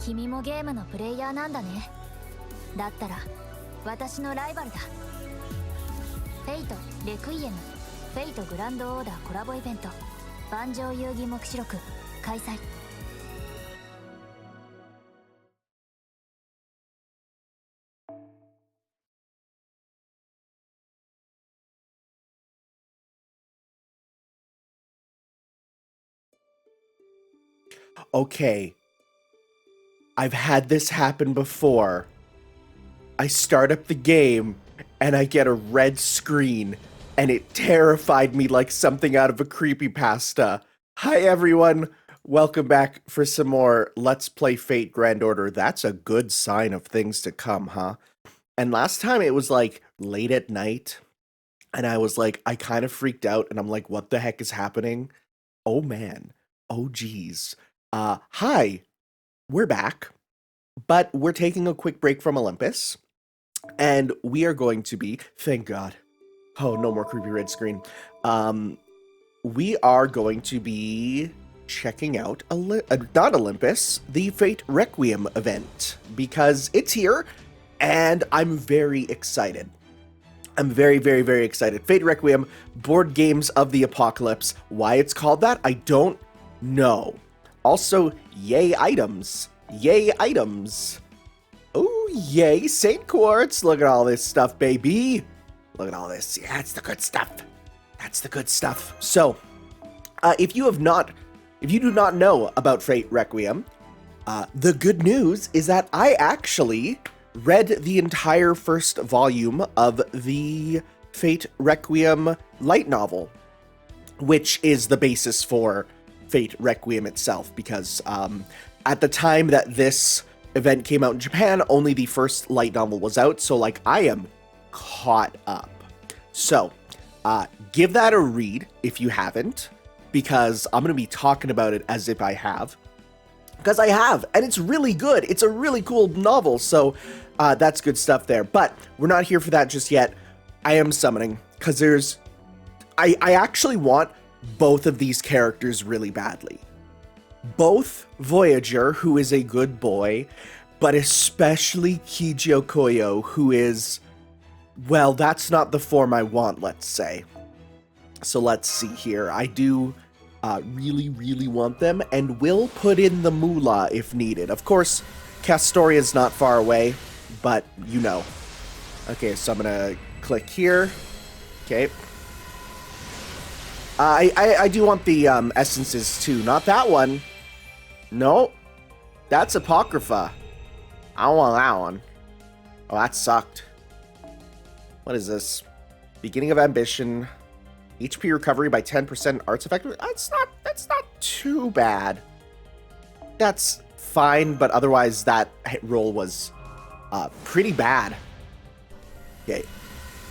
君もゲームのプレイヤーなんだね。だったら私のライバルだ。フェイトレクイエムフェイトグランドオーダーコラボイベント万丈遊戯黙示録開催。Okay, I've had this happen before. I start up the game and I get a red screen and it terrified me like something out of a creepypasta. Hi everyone, welcome back for some more Let's Play Fate Grand Order. That's a good sign of things to come, huh? And last time it was like late at night and I was like, I kind of freaked out and I'm like, what the heck is happening? Oh man, oh geez. Hi, we're back, but we're taking a quick break from Olympus, and we are going to be, thank God, oh, no more creepy red screen. We are going to be checking out, not Olympus, the Fate Requiem event, because it's here, and I'm very excited. I'm very, very, very excited. Fate Requiem, Board Games of the Apocalypse. Why it's called that, I don't know. Also, yay items. Yay items. Oh, yay Saint Quartz. Look at all this stuff, baby. Look at all this. Yeah, it's the good stuff. That's the good stuff. So, if you do not know about Fate Requiem, the good news is that I actually read the entire first volume of the Fate Requiem light novel, which is the basis for Fate Requiem itself, because at the time that this event came out in Japan, only the first light novel was out, so like I am caught up. So give that a read if you haven't, because I'm gonna be talking about it as if I have, because I have, and it's really good. It's a really cool novel, so that's good stuff there. But we're not here for that just yet. I am summoning because I actually want both of these characters really badly. Both Voyager, who is a good boy, but especially Kijio Koyo, who is, well, that's not the form I want, let's say. So let's see here. I do really, really want them, and will put in the moolah if needed. Of course, Castoria's not far away, but you know. Okay, so I'm gonna click here. Okay. I do want the essences too. Not that one. No. That's Apocrypha. I don't want that one. Oh, that sucked. What is this? Beginning of Ambition. HP recovery by 10%. Arts effective. That's not too bad. That's fine, but otherwise that hit roll was pretty bad. Okay.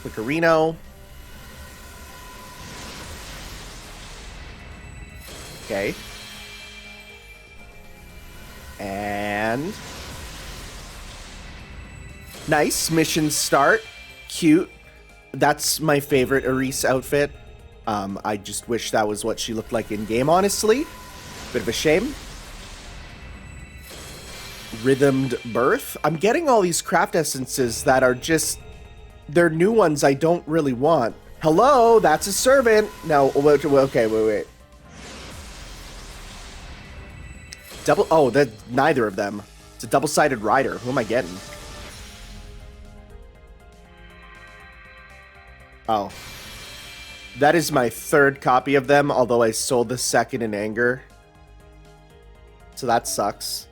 Quicorino. Okay. And nice mission start. Cute. That's my favorite Aris outfit. I just wish that was what she looked like in game, honestly. Bit of a shame. Rhythmed Birth. I'm getting all these craft essences that are just, they're new ones I don't really want. Hello, that's a servant. No, okay, wait. Double, oh, that neither of them. It's a double-sided rider. Who am I getting? Oh. That is my third copy of them, although I sold the second in anger. So that sucks.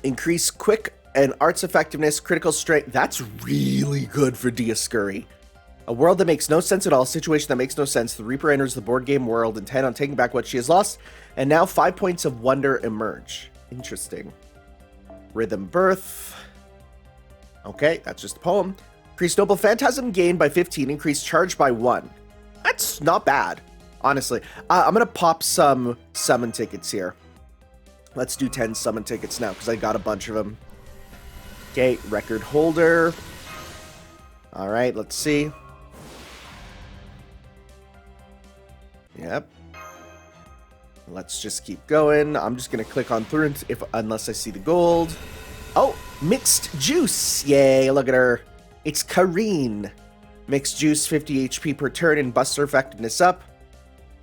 Increase quick and arts effectiveness, critical strength. That's really good for Dioscuri. A world that makes no sense at all, a situation that makes no sense. The Reaper enters the board game world intent on taking back what she has lost, and now 5 points of wonder emerge. Interesting. Rhythm Birth. Okay, that's just a poem. Increase Noble Phantasm gain by 15, increase charge by 1. That's not bad, honestly. I'm going to pop some summon tickets here. Let's do 10 summon tickets now, because I got a bunch of them. Okay, record holder. All right, let's see. Yep. Let's just keep going. I'm just gonna click on through unless I see the gold. Oh, mixed juice. Yay, look at her. It's Kareen. Mixed juice, 50 HP per turn and busts her effectiveness up.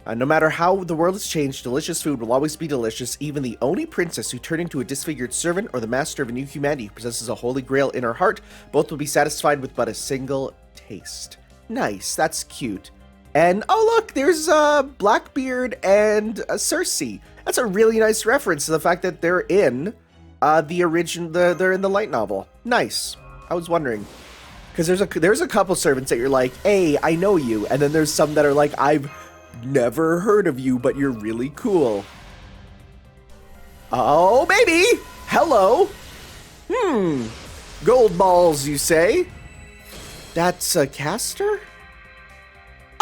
No matter how the world has changed, delicious food will always be delicious. Even the Oni princess who turned into a disfigured servant or the master of a new humanity who possesses a holy grail in her heart, both will be satisfied with but a single taste. Nice, that's cute. And oh look, there's Blackbeard and Cersei. That's a really nice reference to the fact that they're in they're in the light novel. Nice. I was wondering. Because there's a couple servants that you're like, hey, I know you. And then there's some that are like, I've never heard of you, but you're really cool. Oh, baby! Hello! Gold balls, you say? That's a caster?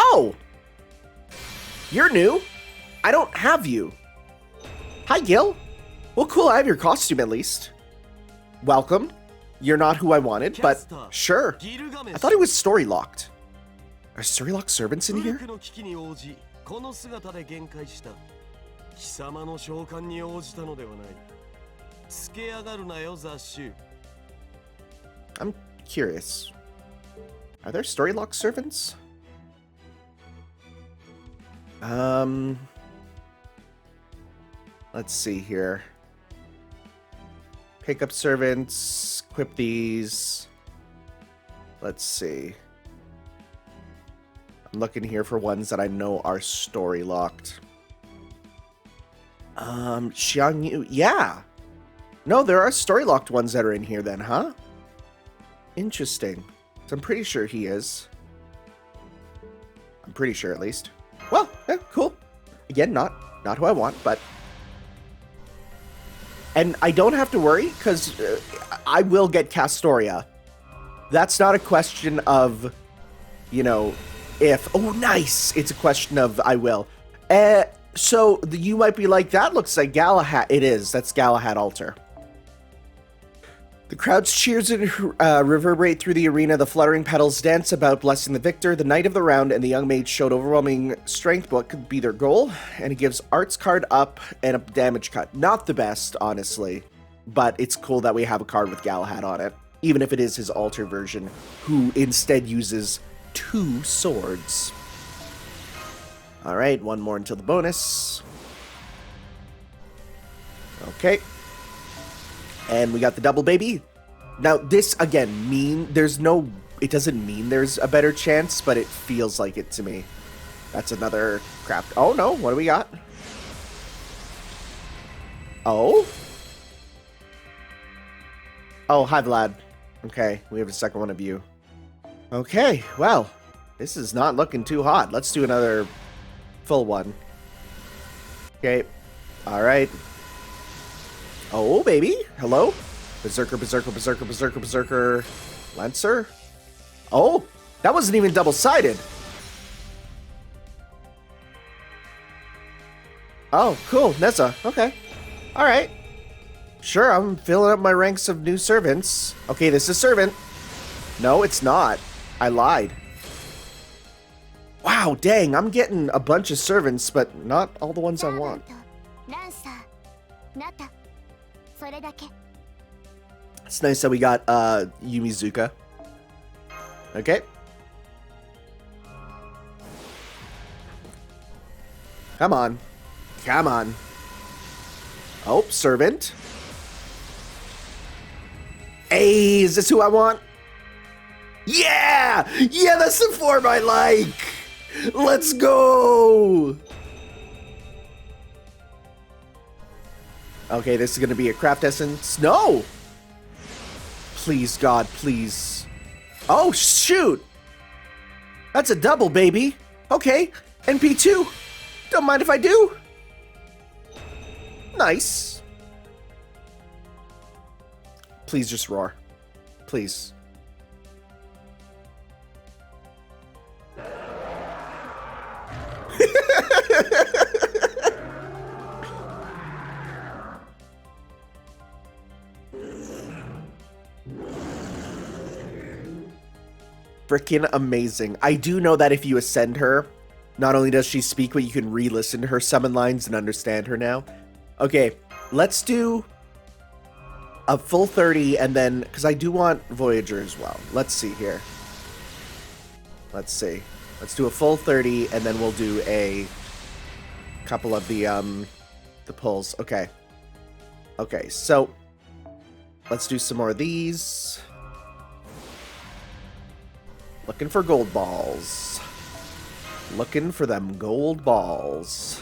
Oh! You're new. I don't have you. Hi, Gil. Well, cool, I have your costume at least. Welcome. You're not who I wanted, but sure. I thought he was story locked. Are story locked servants in here? I'm curious. Are there story locked servants? Let's see here. Pick up servants, equip these. Let's see. I'm looking here for ones that I know are story locked. Xiang Yu, yeah. No, there are story locked ones that are in here then, huh? Interesting. So I'm pretty sure he is. I'm pretty sure at least. Well, yeah, cool. Again, not who I want, but... And I don't have to worry, because I will get Castoria. That's not a question of, you know, if. Oh, nice! It's a question of I will. So you might be like, that looks like Galahad. It is. That's Galahad altar. The crowd's cheers reverberate through the arena. The fluttering petals dance about, blessing the victor. The knight of the round and the young mage showed overwhelming strength. What could be their goal? And it gives arts card up and a damage cut. Not the best, honestly, but it's cool that we have a card with Galahad on it, even if it is his altar version, who instead uses 2 swords. All right, one more until the bonus. Okay. And we got the double baby. Now, this, again, it doesn't mean there's a better chance, but it feels like it to me. That's another crap. Oh, no. What do we got? Oh? Oh, hi, Vlad. Okay, we have a second one of you. Okay, well, this is not looking too hot. Let's do another full one. Okay, all right. Oh, baby. Hello? Berserker, Berserker, Berserker, Berserker, Berserker. Lancer? Oh, that wasn't even double-sided. Oh, cool. Nessa. Okay. All right. Sure, I'm filling up my ranks of new servants. Okay, this is servant. No, it's not. I lied. Wow, dang. I'm getting a bunch of servants, but not all the ones I want. It's nice that we got Yumizuka. Okay. Come on. Come on. Oh, servant. Hey, is this who I want? Yeah! Yeah, that's the form I like! Let's go! Okay, this is gonna be a craft essence. No! Please, God, please. Oh, shoot! That's a double, baby. Okay, NP2. Don't mind if I do. Nice. Please just roar. Please. Freaking amazing. I do know that if you ascend her, Not only does she speak, but you can re-listen to her summon lines and understand her now. Okay, let's do a full 30 and then, because I do want Voyager as well. Let's see here. Let's see. Let's do a full 30 and then we'll do a couple of the pulls. Okay. Okay, so let's do some more of these. Looking for gold balls. Looking for them gold balls.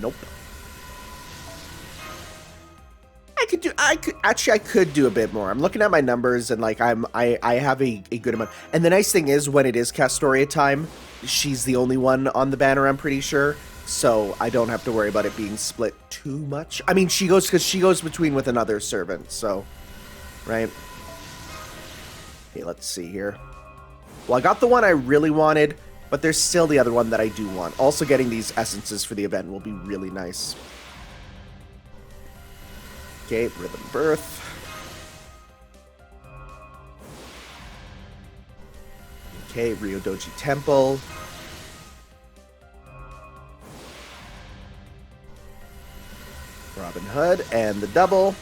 Nope. I could do a bit more. I'm looking at my numbers and like I have a good amount. And the nice thing is when it is Castoria time, she's the only one on the banner, I'm pretty sure. So I don't have to worry about it being split too much. I mean, she goes between with another servant, so right. Okay, let's see here. Well, I got the one I really wanted, but there's still the other one that I do want. Also, getting these essences for the event will be really nice. Okay, Rhythm Birth. Okay, Rio Doji Temple. Robin Hood and the double.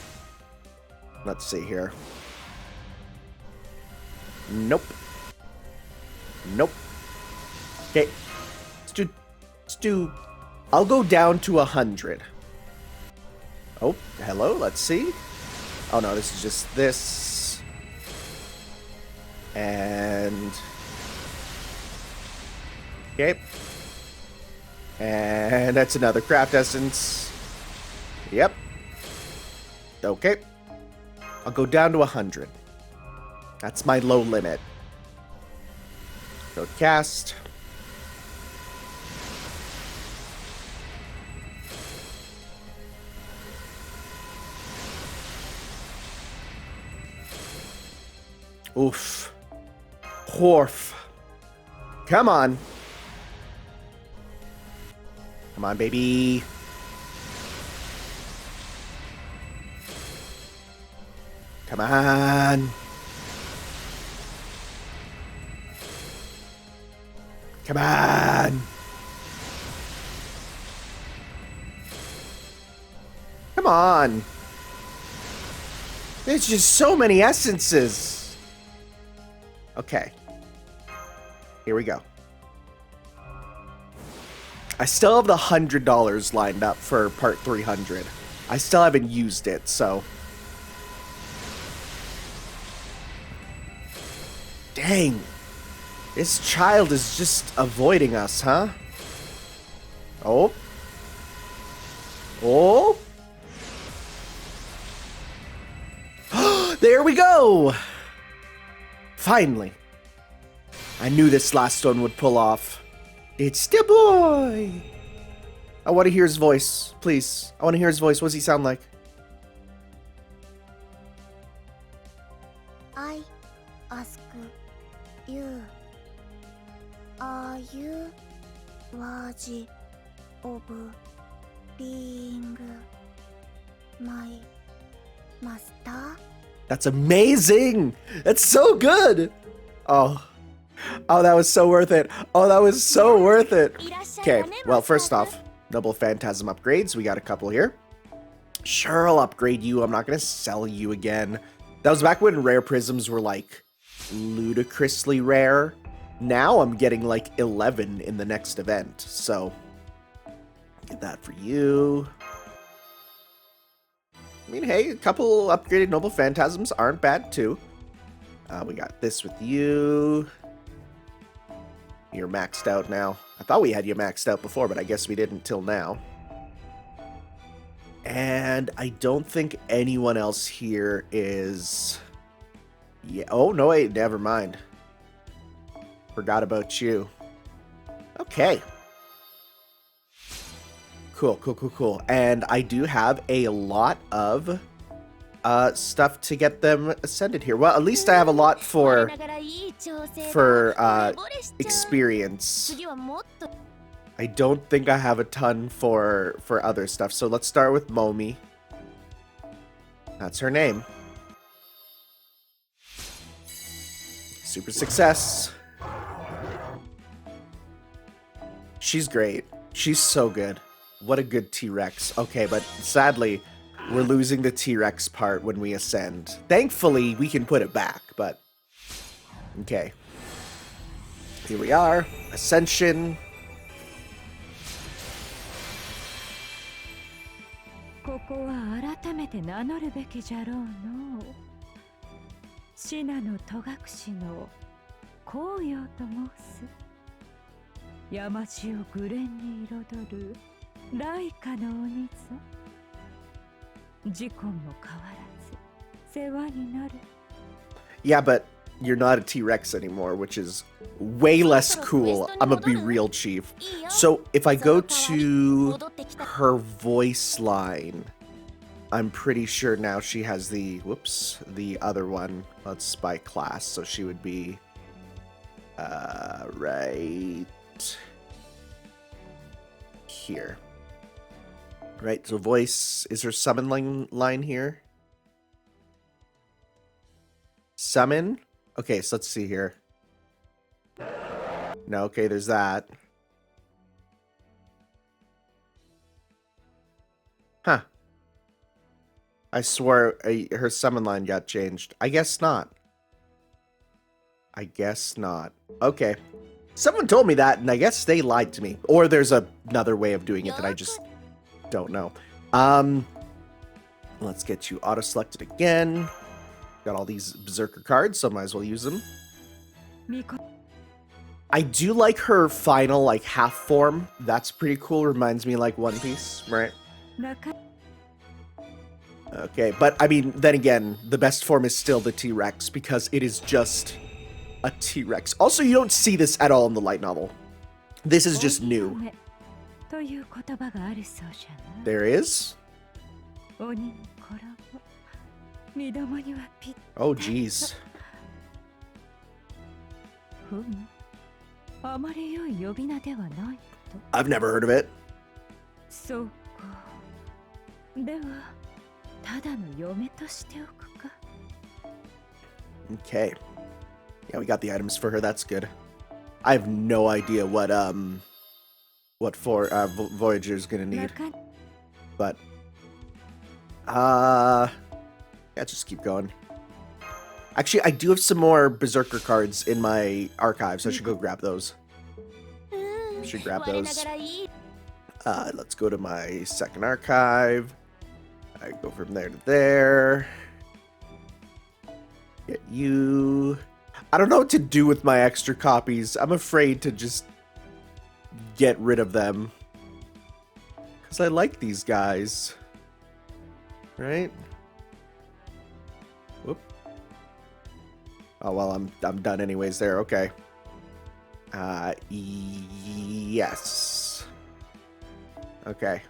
Let's see here. Nope. Nope. Okay. Let's do. I'll go down to 100. Oh, hello. Let's see. Oh no, this is just this. And. Okay. And that's another craft essence. Yep. Okay. I'll go down to 100. That's my low limit. Go cast. Oof. Horf. Come on. Come on, baby. Come on. Come on. Come on. There's just so many essences. Okay. Here we go. I still have the $100 lined up for part 300. I still haven't used it, so. Dang. This child is just avoiding us, huh? Oh. Oh. There we go. Finally. I knew this last one would pull off. It's the boy. I want to hear his voice, please. I want to hear his voice. What does he sound like? I ask you, are you worthy of being my master? That's amazing. That's so good. Oh, that was so worth it. Oh, that was so worth it. Okay, well, first off, Noble Phantasm upgrades. We got a couple here. Sure, I'll upgrade you. I'm not going to sell you again. That was back when rare prisms were, like, ludicrously rare. Now I'm getting, like, 11 in the next event. So, get that for you. I mean, hey, a couple upgraded Noble Phantasms aren't bad, too. We got this with you. You're maxed out now. I thought we had you maxed out before, but I guess we didn't till now. And I don't think anyone else here is... Yeah. Oh, no, wait, never mind. Forgot about you. Okay. Cool, cool, cool, cool. And I do have a lot of stuff to get them ascended here. Well, at least I have a lot for experience. I don't think I have a ton for other stuff. So let's start with Momi. That's her name. Super success. She's great. She's so good. What a good T-Rex. Okay, but sadly, we're losing the T-Rex part when we ascend. Thankfully, we can put it back, but... Okay. Here we are. Ascension. ここは改めて名乗るべきじゃろうの。シナの戸隠の紅葉と申す。山地をグレンに彩る雷華の鬼ぞ。時根も変わらず世話になる。 Yeah, but you're not a T-Rex anymore, which is way less cool. I'm gonna be real, Chief. So if I go to her voice line, I'm pretty sure now she has the, whoops, the other one. Let's by class. So she would be, right here. Right, so voice, is her summon line here? Summon? Okay, so let's see here. No, okay, there's that. Huh. I swore her summon line got changed. I guess not. I guess not. Okay. Someone told me that, and I guess they lied to me. Or there's another way of doing it that I just don't know. Let's get you auto-selected again. Got all these Berserker cards, so might as well use them. I do like her final, like, half form. That's pretty cool. Reminds me like One Piece, right? Okay, but I mean, then again, the best form is still the T-Rex because it is just a T-Rex. Also, you don't see this at all in the light novel. This is just new. There is? Oh, jeez. I've never heard of it. Okay. Yeah, we got the items for her. That's good. I have no idea what Voyager's gonna need. But yeah, just keep going. Actually, I do have some more Berserker cards in my archives. I should go grab those. Should grab those. Let's go to my second archive. I go from there to there. Get you. I don't know what to do with my extra copies. I'm afraid to just get rid of them. Because I like these guys. Right? Whoop. Oh, well, I'm done anyways there. Okay. Yes. Okay.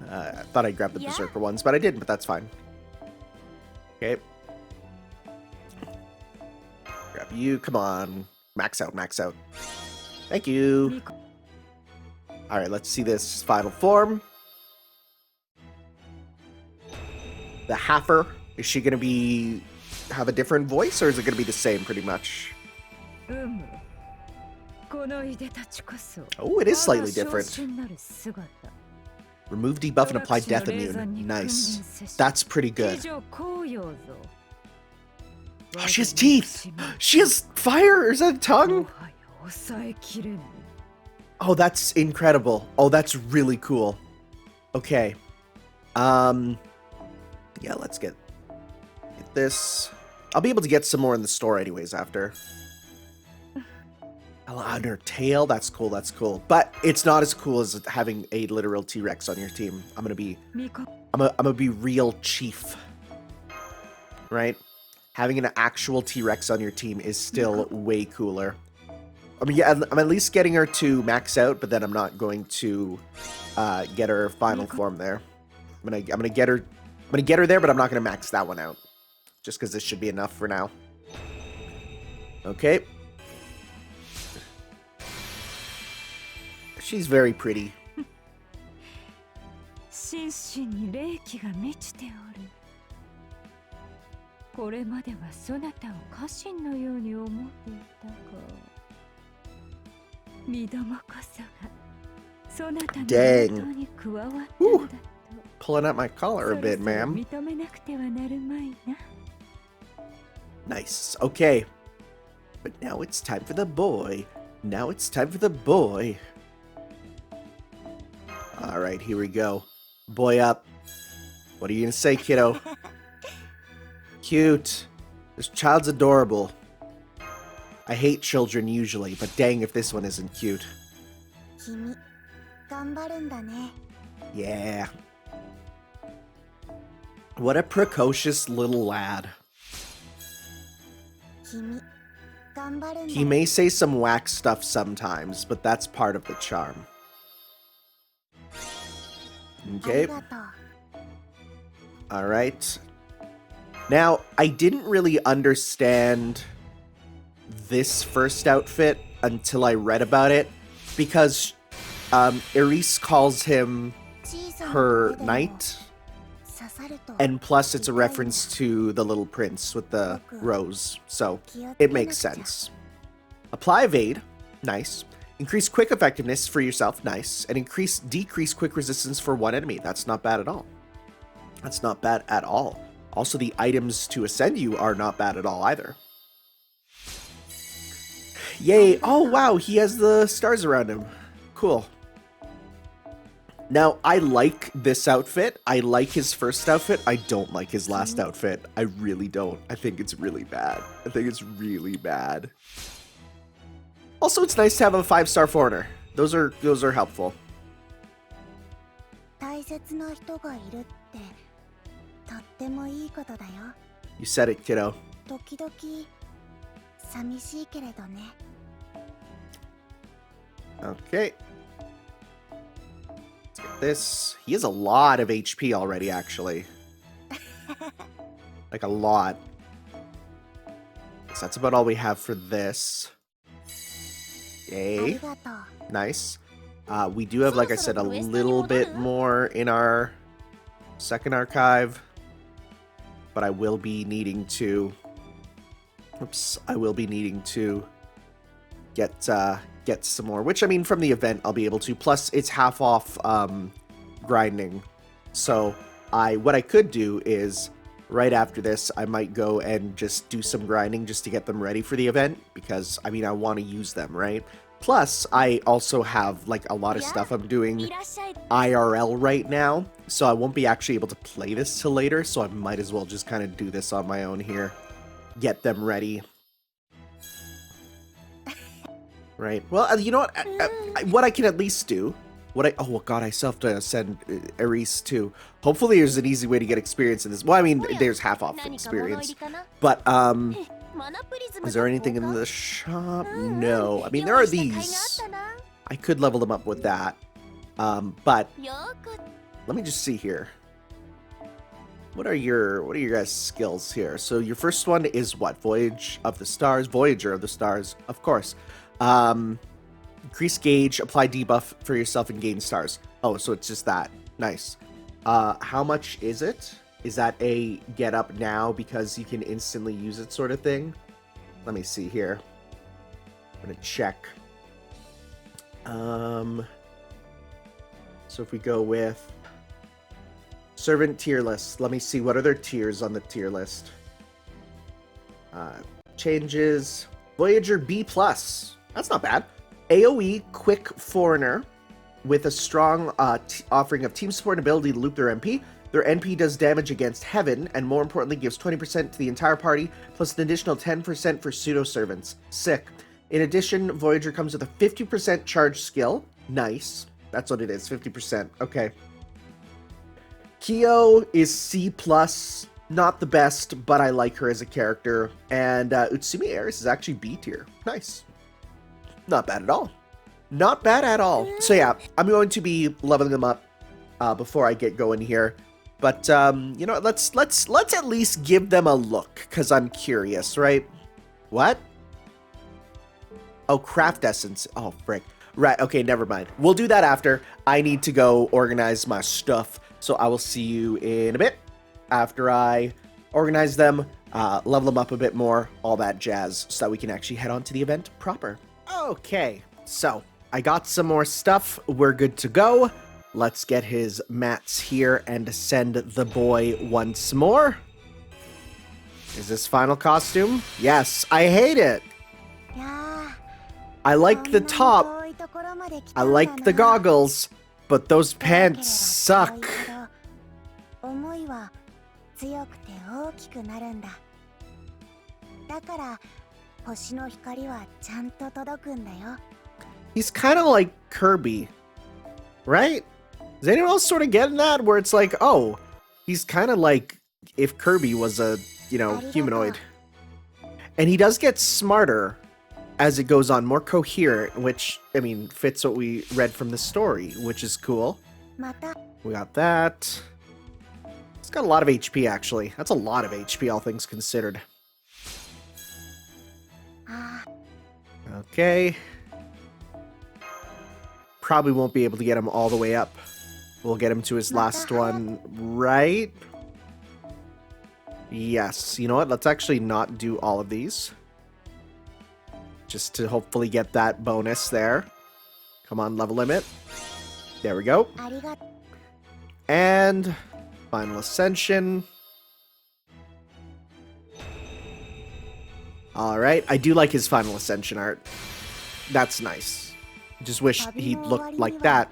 I thought I grabbed the Berserker ones, but I didn't, but that's fine. Okay. Grab you. Come on. Max out, max out. Thank you. Alright, let's see this final form. The Halfer. Is she going to have a different voice, or is it going to be the same pretty much? Oh, it is slightly different. Remove debuff and apply death immune. Nice. That's pretty good. Oh, she has teeth! She has fire! Is that a tongue? Oh, that's incredible. Oh, that's really cool. Okay. Yeah, let's get this. I'll be able to get some more in the store anyways after. On her tail, that's cool, that's cool. But it's not as cool as having a literal T-Rex on your team. I'm gonna be real chief. Right? Having an actual T-Rex on your team is still way cooler. I mean, yeah, I'm at least getting her to max out, but then I'm not going to get her final form there. I'm gonna get her there, but I'm not gonna max that one out. Just because this should be enough for now. Okay. She's very pretty. Dang. Whew. Pulling up my collar a bit, ma'am. Nice. Okay. But now it's time for the boy. Now it's time for the boy. Alright, here we go. Boy up. What are you gonna say, kiddo? Cute. This child's adorable. I hate children usually, but dang if this one isn't cute. Yeah. What a precocious little lad. He may say some whack stuff sometimes, but that's part of the charm. Okay. Alright. Now, I didn't really understand this first outfit until I read about it, because Eris calls him her knight, and plus it's a reference to the little prince with the rose, so it makes sense. Apply evade, nice. Increase quick effectiveness for yourself, nice. And decrease quick resistance for one enemy, that's not bad at all. That's not bad at all. Also, the items to ascend you are not bad at all either. Yay, oh wow, he has the stars around him. Cool. Now, I like this outfit. I like his first outfit. I don't like his last outfit. I really don't. I think it's really bad. I think it's really bad. Also, it's nice to have a 5-star foreigner. Those are helpful. You said it, kiddo. Okay. Let's get this. He has a lot of HP already, actually. Like a lot. So that's about all we have for this. Yay. Nice. We do have, like I said, a little bit more in our second archive. But I will be needing to... Oops. I will be needing to get some more. Which, I mean, from the event, I'll be able to. Plus, it's half off grinding. So, what I could do is... Right after this, I might go and just do some grinding just to get them ready for the event, because, I mean, I want to use them, right? Plus, I also have, like, a lot of stuff I'm doing IRL right now, so I won't be actually able to play this till later, so I might as well just kind of do this on my own here. Get them ready. Right. Well, you know what? What I can at least do... Oh god, I still have to send Eris too. Hopefully there's an easy way to get experience in this. Well, I mean, there's half off experience. But, is there anything in the shop? No. I mean, there are these. I could level them up with that. But, let me just see here. What are your guys' skills here? So your first one is what? Voyager of the Stars, of course. Increase gauge, apply debuff for yourself and gain stars. Oh, so it's just that. Nice. How much is it? Is that a get up now because you can instantly use it sort of thing? Let me see here. I'm gonna check. So if we go with servant tier list, let me see what are their tiers on the tier list. Changes. Voyager B+. That's not bad. AoE Quick Foreigner with a strong offering of team support and ability to loop their MP. Their NP does damage against Heaven, and more importantly, gives 20% to the entire party, plus an additional 10% for pseudo-servants. Sick. In addition, Voyager comes with a 50% charge skill. Nice. That's what it is, 50%. Okay. Kyo is C+. Not the best, but I like her as a character. And Utsumi Aris is actually B tier. Nice. Not bad at all. Not bad at all. So yeah, I'm going to be leveling them up before I get going here. But you know, let's at least give them a look, because I'm curious, right? What? Oh, craft essence. Oh, frick. Right, okay, never mind. We'll do that after. I need to go organize my stuff. So I will see you in a bit after I organize them, level them up a bit more, all that jazz, so that we can actually head on to the event proper. Okay, so I got some more stuff. We're good to go. Let's get his mats here and send the boy once more. Is this final costume? Yes, I hate it. I like the top. I like the goggles, but those pants suck. He's kind of like Kirby, right? Is anyone else sort of getting that? Where it's like, oh, he's kind of like if Kirby was a, humanoid. And he does get smarter as it goes on, more coherent, which, I mean, fits what we read from the story, which is cool. We got that. It's got a lot of HP, actually. That's a lot of HP, all things considered. Okay. Probably won't be able to get him all the way up. We'll get him to his last one, right? Yes. You know what? Let's actually not do all of these. Just to hopefully get that bonus there. Come on, level limit. There we go. And final ascension. Alright, I do like his final ascension art. That's nice. Just wish he looked like that.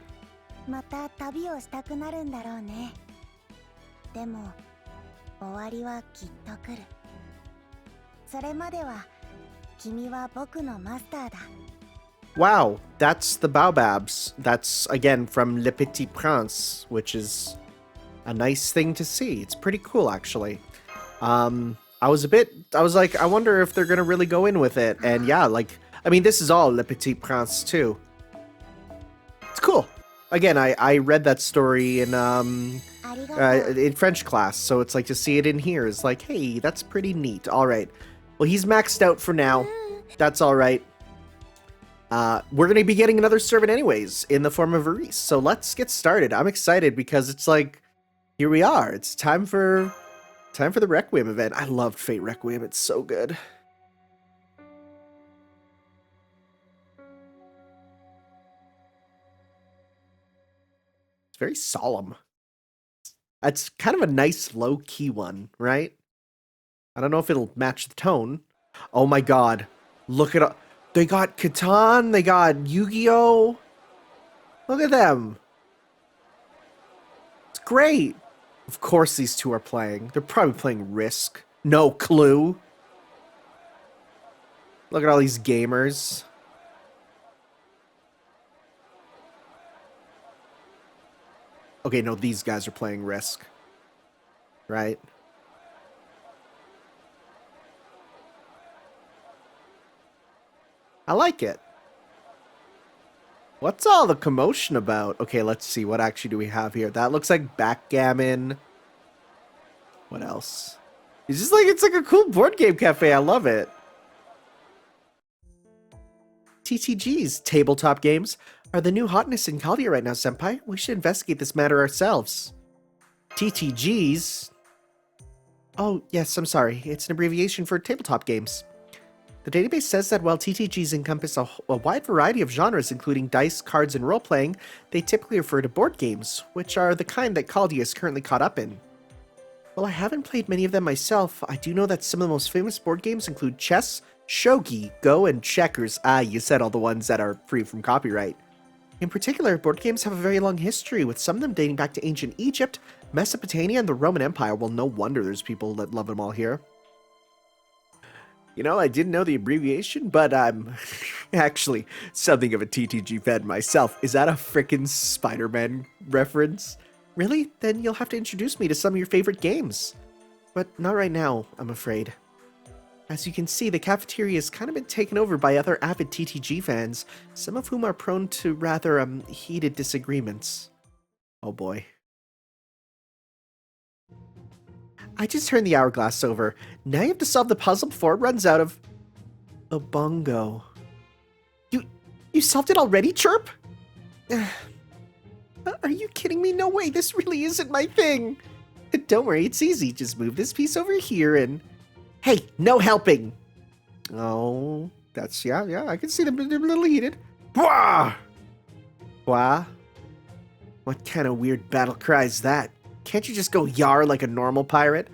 Wow, that's the Baobabs. That's, again, from Le Petit Prince, which is a nice thing to see. It's pretty cool, actually. I was like, I wonder if they're gonna really go in with it. And yeah, like, I mean, this is all Le Petit Prince, too. It's cool. Again, I read that story in French class, so it's like to see it in here is like, hey, that's pretty neat. All right. Well, he's maxed out for now. That's all right. We're going to be getting another servant anyways in the form of Varese. So let's get started. I'm excited because it's like, here we are. It's time for the Requiem event. I loved Fate Requiem. It's so good. It's very solemn. That's kind of a nice low-key one, right? I don't know if it'll match the tone. Oh my god. Look at... They got Catan, they got Yu-Gi-Oh! Look at them. It's great. Of course these two are playing. They're probably playing Risk. No clue. Look at all these gamers. Okay, no, these guys are playing Risk. Right? I like it. What's all the commotion about? Okay, let's see. What actually do we have here? That looks like backgammon. What else? It's like a cool board game cafe. I love it. TTGs, tabletop games, are the new hotness in Caldia right now, senpai. We should investigate this matter ourselves. TTGs? Oh, yes, I'm sorry. It's an abbreviation for tabletop games. The database says that while TTGs encompass a wide variety of genres, including dice, cards, and role-playing, they typically refer to board games, which are the kind that Caldia is currently caught up in. While I haven't played many of them myself, I do know that some of the most famous board games include chess, shogi, Go, and checkers. Ah, you said all the ones that are free from copyright. In particular, board games have a very long history, with some of them dating back to ancient Egypt, Mesopotamia, and the Roman Empire. Well, no wonder there's people that love them all here. You know, I didn't know the abbreviation, but I'm actually something of a TTG fan myself. Is that a frickin' Spider-Man reference? Really? Then you'll have to introduce me to some of your favorite games. But not right now, I'm afraid. As you can see, the cafeteria has kind of been taken over by other avid TTG fans, some of whom are prone to rather, heated disagreements. Oh boy. I just turned the hourglass over. Now you have to solve the puzzle before it runs out of... a bongo. You solved it already, Chirp? Are you kidding me? No way, this really isn't my thing. Don't worry, it's easy. Just move this piece over here and... Hey, no helping! Oh, that's... Yeah, I can see them. They're a little heated. Wah! Wah? What kind of weird battle cry is that? Can't you just go yar like a normal pirate?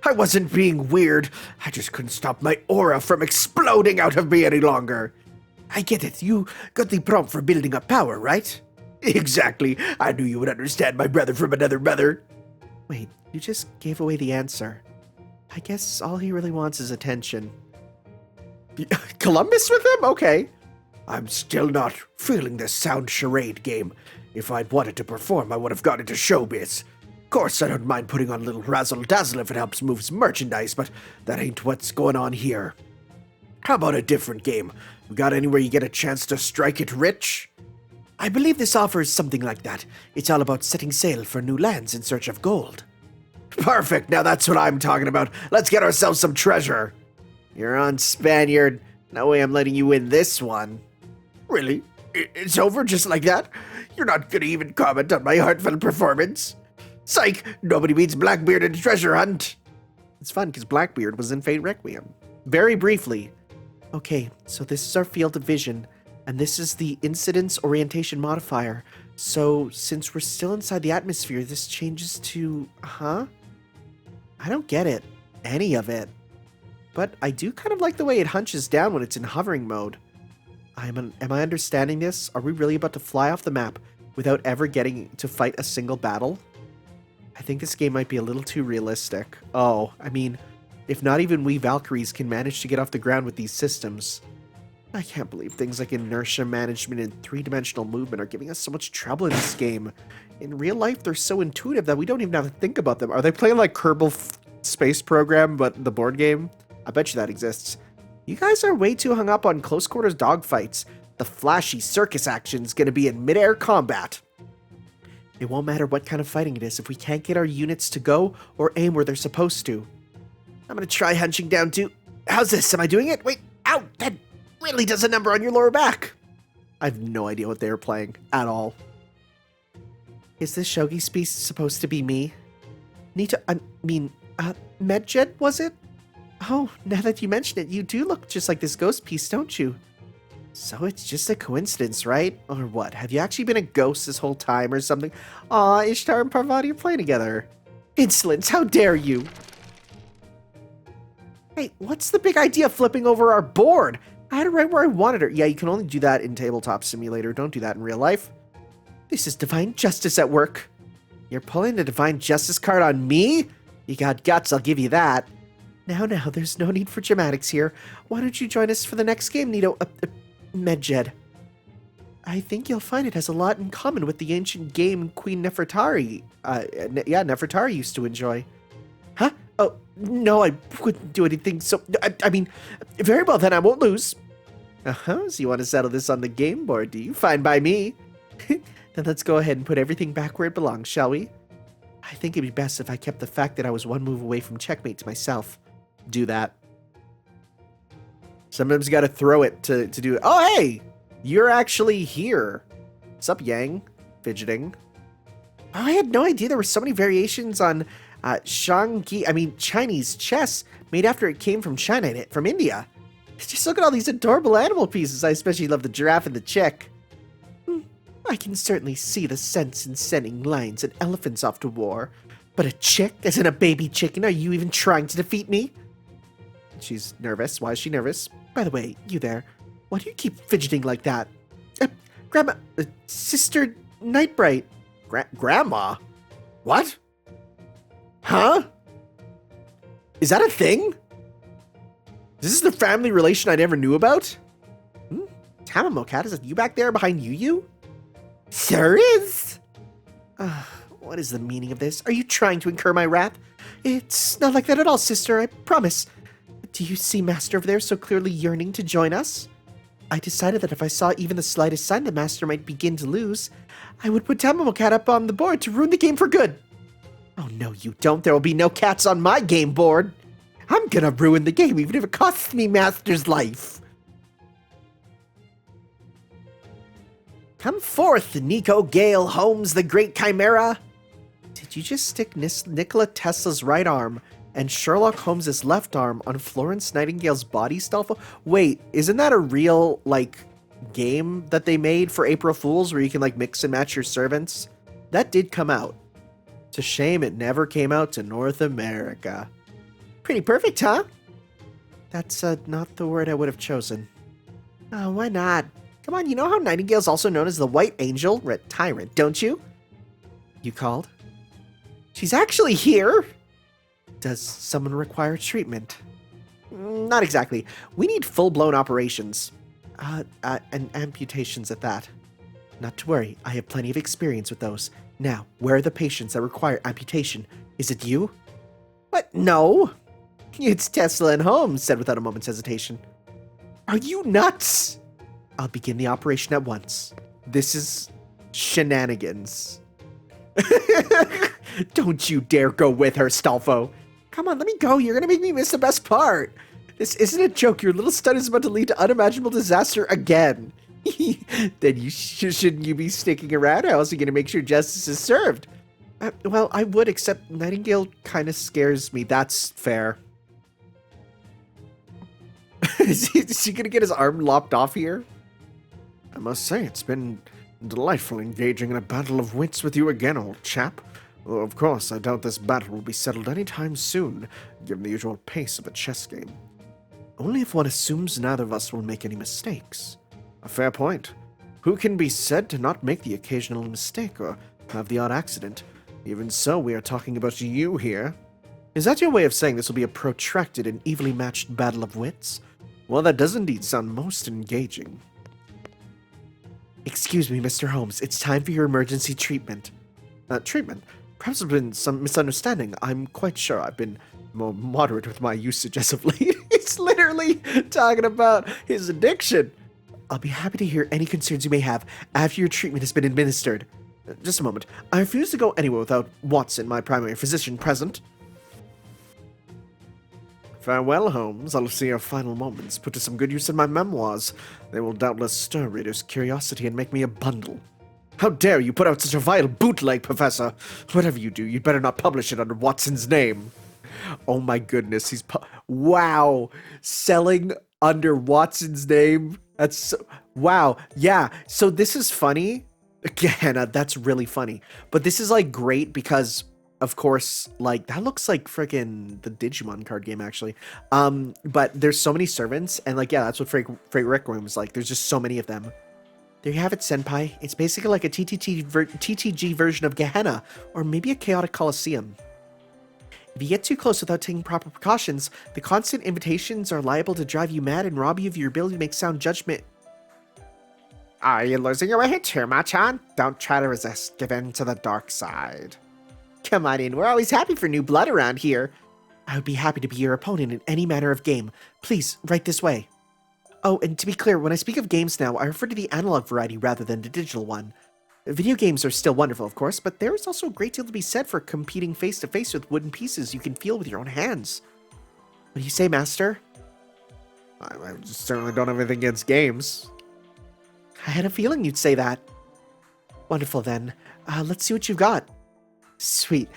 I wasn't being weird. I just couldn't stop my aura from exploding out of me any longer. I get it. You got the prompt for building up power, right? Exactly. I knew you would understand my brother from another mother. Wait, you just gave away the answer. I guess all he really wants is attention. Columbus with him? Okay. I'm still not feeling this sound charade game. If I'd wanted to perform, I would have gone into showbiz. Of course, I don't mind putting on a little razzle-dazzle if it helps move some merchandise, but that ain't what's going on here. How about a different game? Got anywhere you get a chance to strike it rich? I believe this offers something like that. It's all about setting sail for new lands in search of gold. Perfect, now that's what I'm talking about. Let's get ourselves some treasure. You're on, Spaniard. No way I'm letting you win this one. Really? It's over just like that? You're not gonna even comment on my heartfelt performance? Psych! Nobody beats Blackbeard in a treasure hunt! It's fun because Blackbeard was in Fate Requiem. Very briefly. Okay, so this is our field of vision, and this is the incidence orientation modifier. So, since we're still inside the atmosphere, this changes to... Huh? I don't get it. Any of it. But I do kind of like the way it hunches down when it's in hovering mode. Am I understanding this? Are we really about to fly off the map without ever getting to fight a single battle? I think this game might be a little too realistic. Oh, I mean, if not even we Valkyries can manage to get off the ground with these systems. I can't believe things like inertia management and three-dimensional movement are giving us so much trouble in this game. In real life, they're so intuitive that we don't even have to think about them. Are they playing like Kerbal Space Program, but the board game? I bet you that exists. You guys are way too hung up on close quarters dogfights. The flashy circus action's gonna be in mid-air combat. It won't matter what kind of fighting it is if we can't get our units to go or aim where they're supposed to. I'm gonna try hunching down too. How's this? Am I doing it? Wait, ow! That really does a number on your lower back. I have no idea what they were playing at all. Is this Shogi's piece supposed to be me? Medjed, was it? Oh, now that you mention it, you do look just like this ghost piece, don't you? So it's just a coincidence, right? Or what? Have you actually been a ghost this whole time or something? Aw, Ishtar and Parvati are playing together. Insolence, how dare you? Hey, what's the big idea of flipping over our board? I had it right where I wanted her. Yeah, you can only do that in Tabletop Simulator. Don't do that in real life. This is divine justice at work. You're pulling the divine justice card on me? You got guts, I'll give you that. Now, there's no need for dramatics here. Why don't you join us for the next game, Medjed? I think you'll find it has a lot in common with the ancient game Queen Nefertari. Nefertari used to enjoy. Huh? Oh, no, I wouldn't do anything so... I mean, very well then, I won't lose. So you want to settle this on the game board, do you? Fine by me. Then let's go ahead and put everything back where it belongs, shall we? I think it'd be best if I kept the fact that I was one move away from checkmate to myself. Do that. Sometimes you gotta throw it to do it. Oh, hey! You're actually here. What's up, Yang? Fidgeting. Oh, I had no idea there were so many variations on Chinese chess made after it came from China, from India. Just look at all these adorable animal pieces. I especially love the giraffe and the chick. I can certainly see the sense in sending lions and elephants off to war. But a chick, as in a baby chicken, are you even trying to defeat me? She's nervous. Why is she nervous? By the way, you there. Why do you keep fidgeting like that? Grandma, Sister Nightbright. Grandma? What? Huh? Is that a thing? Is this the family relation I never knew about? Tamamokat, is it you back there behind Yu? Sure is. What is the meaning of this? Are you trying to incur my wrath? It's not like that at all, sister, I promise. Do you see Master over there so clearly yearning to join us? I decided that if I saw even the slightest sign the Master might begin to lose, I would put Tamamokat up on the board to ruin the game for good. Oh, no, you don't. There will be no cats on my game board. I'm gonna ruin the game, even if it costs me Master's life. Come forth, Nico Gale Holmes, the great chimera. Did you just stick Nikola Tesla's right arm and Sherlock Holmes' left arm on Florence Nightingale's body stealth? Wait, isn't that a real, game that they made for April Fools where you can like mix and match your servants. That did come out. It's a shame it never came out to North America. Pretty perfect, huh? That's not the word I would have chosen. Oh, why not? Come on, you know how Nightingale's also known as the White Angel Tyrant, don't you? You called? She's actually here! Does someone require treatment? Not exactly. We need full-blown operations. And amputations at that. Not to worry, I have plenty of experience with those. Now, where are the patients that require amputation? Is it you? What? No! It's Tesla and Holmes, said without a moment's hesitation. Are you nuts? I'll begin the operation at once. This is shenanigans. Don't you dare go with her, Stolfo. Come on, let me go. You're gonna make me miss the best part. This isn't a joke. Your little stunt is about to lead to unimaginable disaster again. Then shouldn't you be sticking around? How else are you gonna make sure justice is served? Well, I would, except Nightingale kind of scares me. That's fair. Is he gonna get his arm lopped off here? I must say, it's been delightful engaging in a battle of wits with you again, old chap. Though, of course, I doubt this battle will be settled any time soon, given the usual pace of a chess game. Only if one assumes neither of us will make any mistakes. A fair point. Who can be said to not make the occasional mistake or have the odd accident? Even so, we are talking about you here. Is that your way of saying this will be a protracted and evenly matched battle of wits? Well, that does indeed sound most engaging. Excuse me, Mr. Holmes. It's time for your emergency treatment. Treatment? Perhaps there's been some misunderstanding. I'm quite sure I've been more moderate with my usage as of late. He's literally talking about his addiction. I'll be happy to hear any concerns you may have after your treatment has been administered. Just a moment. I refuse to go anywhere without Watson, my primary physician, present. Farewell, Holmes. I'll see your final moments put to some good use in my memoirs. They will doubtless stir readers' curiosity and make me a bundle. How dare you put out such a vile bootleg, Professor? Whatever you do, you'd better not publish it under Watson's name. Oh my goodness, he's wow, selling under Watson's name. That's so, wow. Yeah, so this is funny. Again, that's really funny. But this is like great because, of course, like that looks like freaking the Digimon card game actually. But there's so many servants, and like yeah, that's what Freight Requiem is like. There's just so many of them. There you have it, Senpai. It's basically like a TTG version of Gehenna, or maybe a chaotic Colosseum. If you get too close without taking proper precautions, the constant invitations are liable to drive you mad and rob you of your ability to make sound judgment. Are you losing your way here too, Machan? Don't try to resist. Give in to the dark side. Come on in. We're always happy for new blood around here. I would be happy to be your opponent in any manner of game. Please, right this way. Oh, and to be clear, when I speak of games now, I refer to the analog variety rather than the digital one. Video games are still wonderful, of course, but there is also a great deal to be said for competing face-to-face with wooden pieces you can feel with your own hands. What do you say, Master? I certainly don't have anything against games. I had a feeling you'd say that. Wonderful, then. Let's see what you've got. Sweet.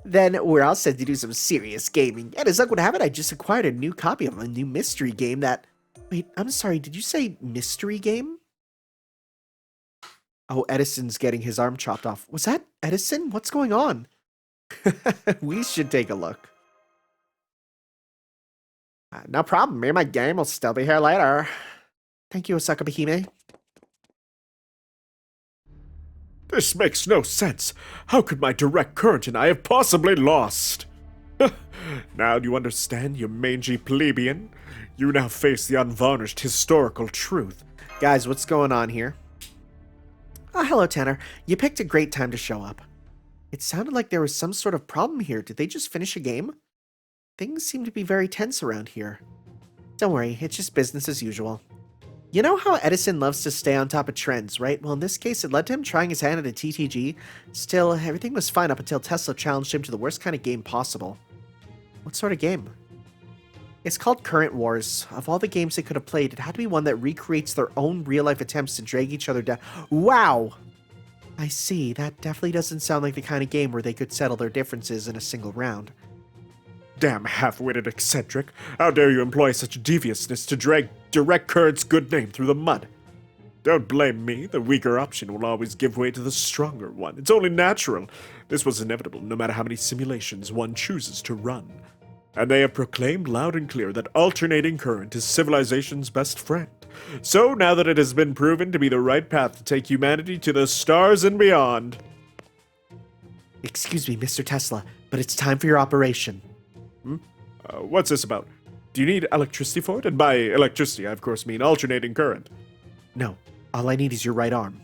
Then we're all set to do some serious gaming. And as luck would have it, I just acquired a new copy of a new mystery game that... Wait, I'm sorry, did you say mystery game? Oh, Edison's getting his arm chopped off. Was that Edison? What's going on? We should take a look. No problem. Me and my game will still be here later. Thank you, Osaka Behime. This makes no sense. How could my direct current and I have possibly lost? Now do you understand, you mangy plebeian? You now face the unvarnished historical truth. Guys, what's going on here? Oh, hello, Tanner. You picked a great time to show up. It sounded like there was some sort of problem here. Did they just finish a game? Things seem to be very tense around here. Don't worry, it's just business as usual. You know how Edison loves to stay on top of trends, right? Well, in this case, it led to him trying his hand at a TTG. Still, everything was fine up until Tesla challenged him to the worst kind of game possible. What sort of game? It's called Current Wars. Of all the games they could have played, it had to be one that recreates their own real-life attempts to drag each other down. Wow! I see. That definitely doesn't sound like the kind of game where they could settle their differences in a single round. Damn half-witted eccentric. How dare you employ such deviousness to drag Direct Current's good name through the mud? Don't blame me. The weaker option will always give way to the stronger one. It's only natural. This was inevitable, no matter how many simulations one chooses to run. And they have proclaimed loud and clear that alternating current is civilization's best friend. So now that it has been proven to be the right path to take humanity to the stars and beyond... Excuse me, Mr. Tesla, but it's time for your operation. What's this about? Do you need electricity for it? And by electricity, I of course mean alternating current. No, all I need is your right arm.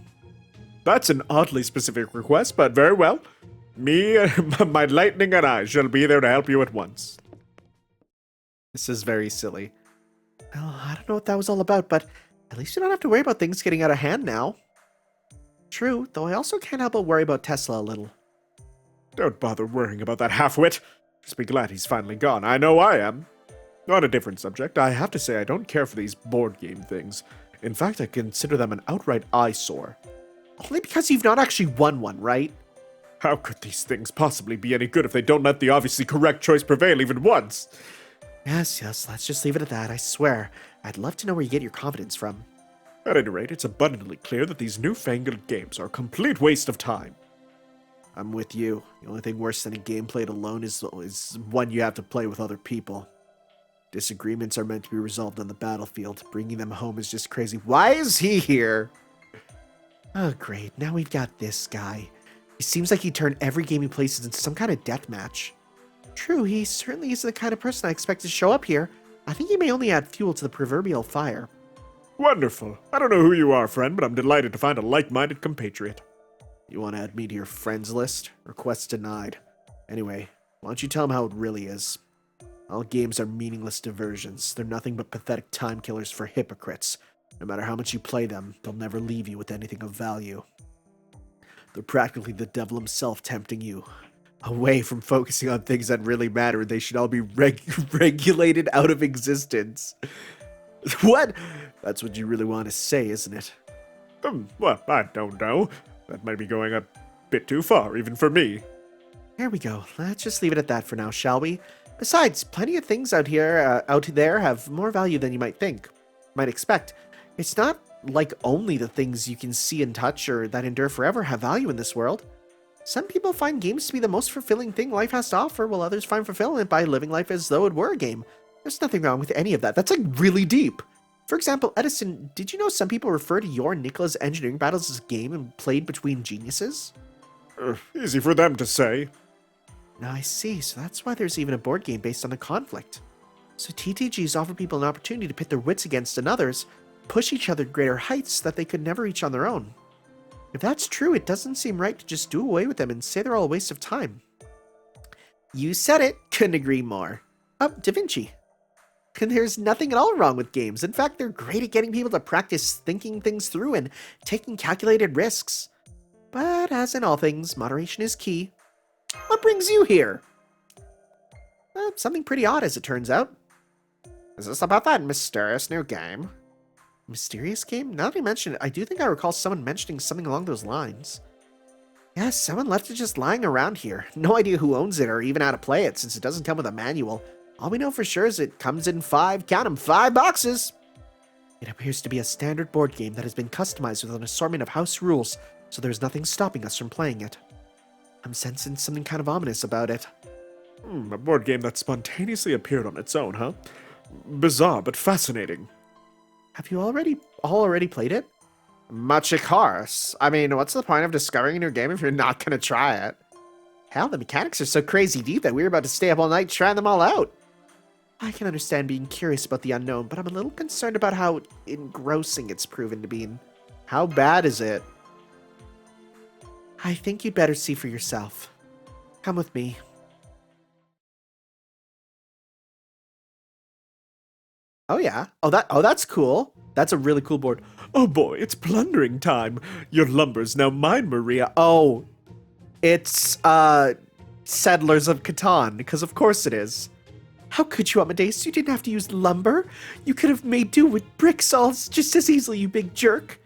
That's an oddly specific request, but very well. Me, my lightning and I shall be there to help you at once. This is very silly. Well, I don't know what that was all about, but at least you don't have to worry about things getting out of hand now. True, though I also can't help but worry about Tesla a little. Don't bother worrying about that half-wit. Just be glad he's finally gone. I know I am. On a different subject, I have to say I don't care for these board game things. In fact, I consider them an outright eyesore. Only because you've not actually won one, right? How could these things possibly be any good if they don't let the obviously correct choice prevail even once? Yes, let's just leave it at that, I swear. I'd love to know where you get your confidence from. At any rate, it's abundantly clear that these newfangled games are a complete waste of time. I'm with you. The only thing worse than a game played alone is one you have to play with other people. Disagreements are meant to be resolved on the battlefield. Bringing them home is just crazy. Why is he here? Oh, great. Now we've got this guy. He seems like he turned every game he plays into some kind of death match. True, he certainly isn't the kind of person I expect to show up here. I think he may only add fuel to the proverbial fire. Wonderful. I don't know who you are, friend, but I'm delighted to find a like-minded compatriot. You want to add me to your friends list? Request denied. Anyway, why don't you tell him how it really is? All games are meaningless diversions. They're nothing but pathetic time killers for hypocrites. No matter how much you play them, they'll never leave you with anything of value. They're practically the devil himself tempting you away from focusing on things that really matter. They should all be regulated out of existence. What? That's what you really want to say, isn't it? Well, I don't know. That might be going a bit too far, even for me. There we go. Let's just leave it at that for now, shall we? Besides, plenty of things out there have more value than you might expect. It's not like only the things you can see and touch or that endure forever have value in this world. Some people find games to be the most fulfilling thing life has to offer, while others find fulfillment by living life as though it were a game. There's nothing wrong with any of that. That's like really deep. For example, Edison, did you know some people refer to your and Nicola's engineering battles as a game and played between geniuses? Easy for them to say. Now I see, so that's why there's even a board game based on a conflict. So TTGs offer people an opportunity to pit their wits against others, push each other to greater heights that they could never reach on their own. If that's true, it doesn't seem right to just do away with them and say they're all a waste of time. You said it, couldn't agree more. Da Vinci. And there's nothing at all wrong with games. In fact, they're great at getting people to practice thinking things through and taking calculated risks. But as in all things, moderation is key. What brings you here? Something pretty odd, as it turns out. Is this about that mysterious new game? Mysterious game? Now that you mention it, I do think I recall someone mentioning something along those lines. Yes, someone left it just lying around here. No idea who owns it or even how to play it, since it doesn't come with a manual. All we know for sure is it comes in 5 boxes. It appears to be a standard board game that has been customized with an assortment of house rules, so there's nothing stopping us from playing it. I'm sensing something kind of ominous about it. A board game that spontaneously appeared on its own, huh? Bizarre, but fascinating. Have you already played it? Much of course. I mean, what's the point of discovering a new game if you're not going to try it? Hell, the mechanics are so crazy deep that we were about to stay up all night trying them all out. I can understand being curious about the unknown, but I'm a little concerned about how engrossing it's proven to be. How bad is it? I think you'd better see for yourself. Come with me. Oh yeah. Oh that's cool. That's a really cool board. Oh boy, it's plundering time. Your lumber's now mine, Maria. Oh, it's Settlers of Catan, because of course it is. How could you, Amadeus? You didn't have to use lumber. You could have made do with bricks just as easily, you big jerk.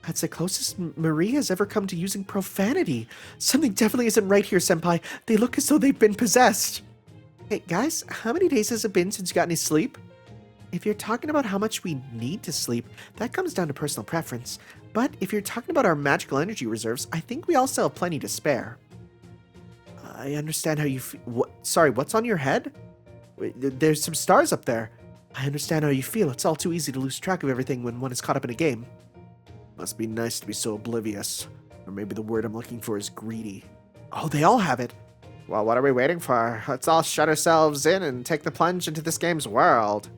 That's the closest Marie has ever come to using profanity. Something definitely isn't right here, Senpai. They look as though they've been possessed. Hey, guys, how many days has it been since you got any sleep? If you're talking about how much we need to sleep, that comes down to personal preference. But if you're talking about our magical energy reserves, I think we also have plenty to spare. I understand how you feel. Sorry, what's on your head? There's some stars up there. I understand how you feel. It's all too easy to lose track of everything when one is caught up in a game. Must be nice to be so oblivious. Or maybe the word I'm looking for is greedy. Oh, they all have it. Well, what are we waiting for? Let's all shut ourselves in and take the plunge into this game's world.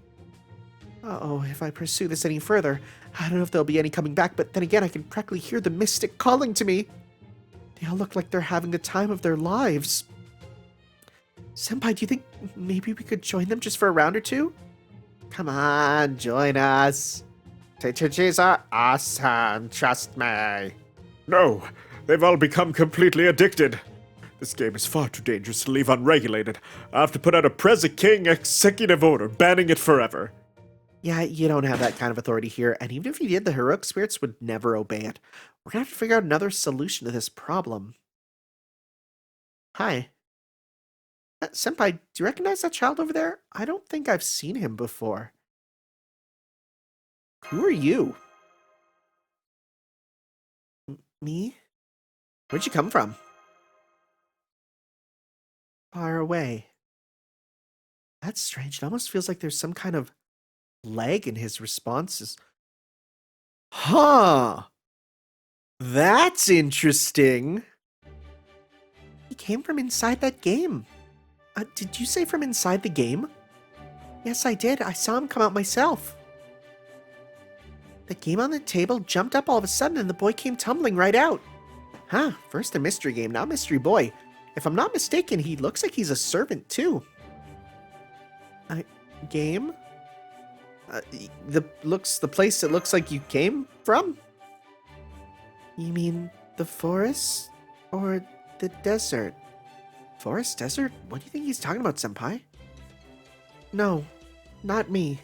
Uh-oh, if I pursue this any further, I don't know if there'll be any coming back, but then again, I can practically hear the mystic calling to me. They all look like they're having the time of their lives. Senpai, do you think maybe we could join them just for a round or two? Come on, join us. TTGs are awesome, trust me. No, they've all become completely addicted. This game is far too dangerous to leave unregulated. I have to put out a Prezi King executive order banning it forever. Yeah, you don't have that kind of authority here, and even if you did, the heroic spirits would never obey it. We're gonna have to figure out another solution to this problem. Hi. Senpai, do you recognize that child over there? I don't think I've seen him before. Who are you? Me? Where'd you come from? Far away. That's strange. It almost feels like there's some kind of lag in his responses. Huh. That's interesting. He came from inside that game. Did you say from inside the game? Yes, I did. I saw him come out myself. The game on the table jumped up all of a sudden and the boy came tumbling right out. Huh, first a mystery game, now mystery boy. If I'm not mistaken, he looks like he's a servant too. Game? The place that looks like you came from? You mean the forest or the desert? Forest, desert? What do you think he's talking about, senpai? No, not me.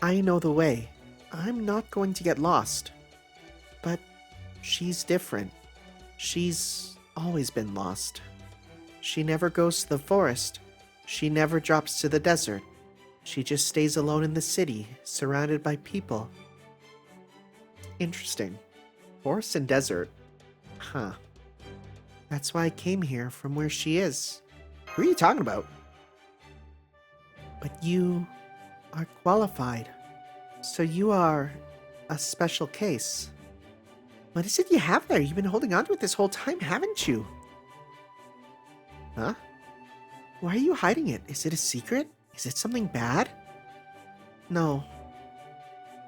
I know the way. I'm not going to get lost. But she's different. She's always been lost. She never goes to the forest. She never drops to the desert. She just stays alone in the city, surrounded by people. Interesting. Forest and desert. Huh. That's why I came here from where she is. Who are you talking about? But you are qualified. So you are a special case. What is it you have there? You've been holding on to it this whole time, haven't you? Huh? Why are you hiding it? Is it a secret? Is it something bad? No.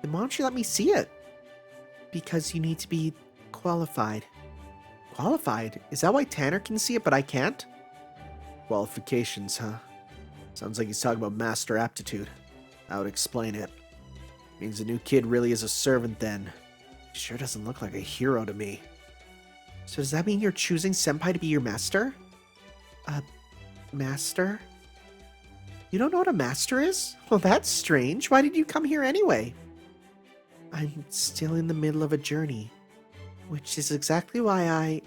Then why don't you let me see it? Because you need to be qualified. Qualified? Is that why Tanner can see it but I can't? Qualifications, huh? Sounds like he's talking about master aptitude. I would explain it. Means the new kid really is a servant then. Sure doesn't look like a hero to me. So does that mean you're choosing Senpai to be your master? Master? You don't know what a master is? Well, that's strange. Why did you come here anyway? I'm still in the middle of a journey. Which is exactly why I...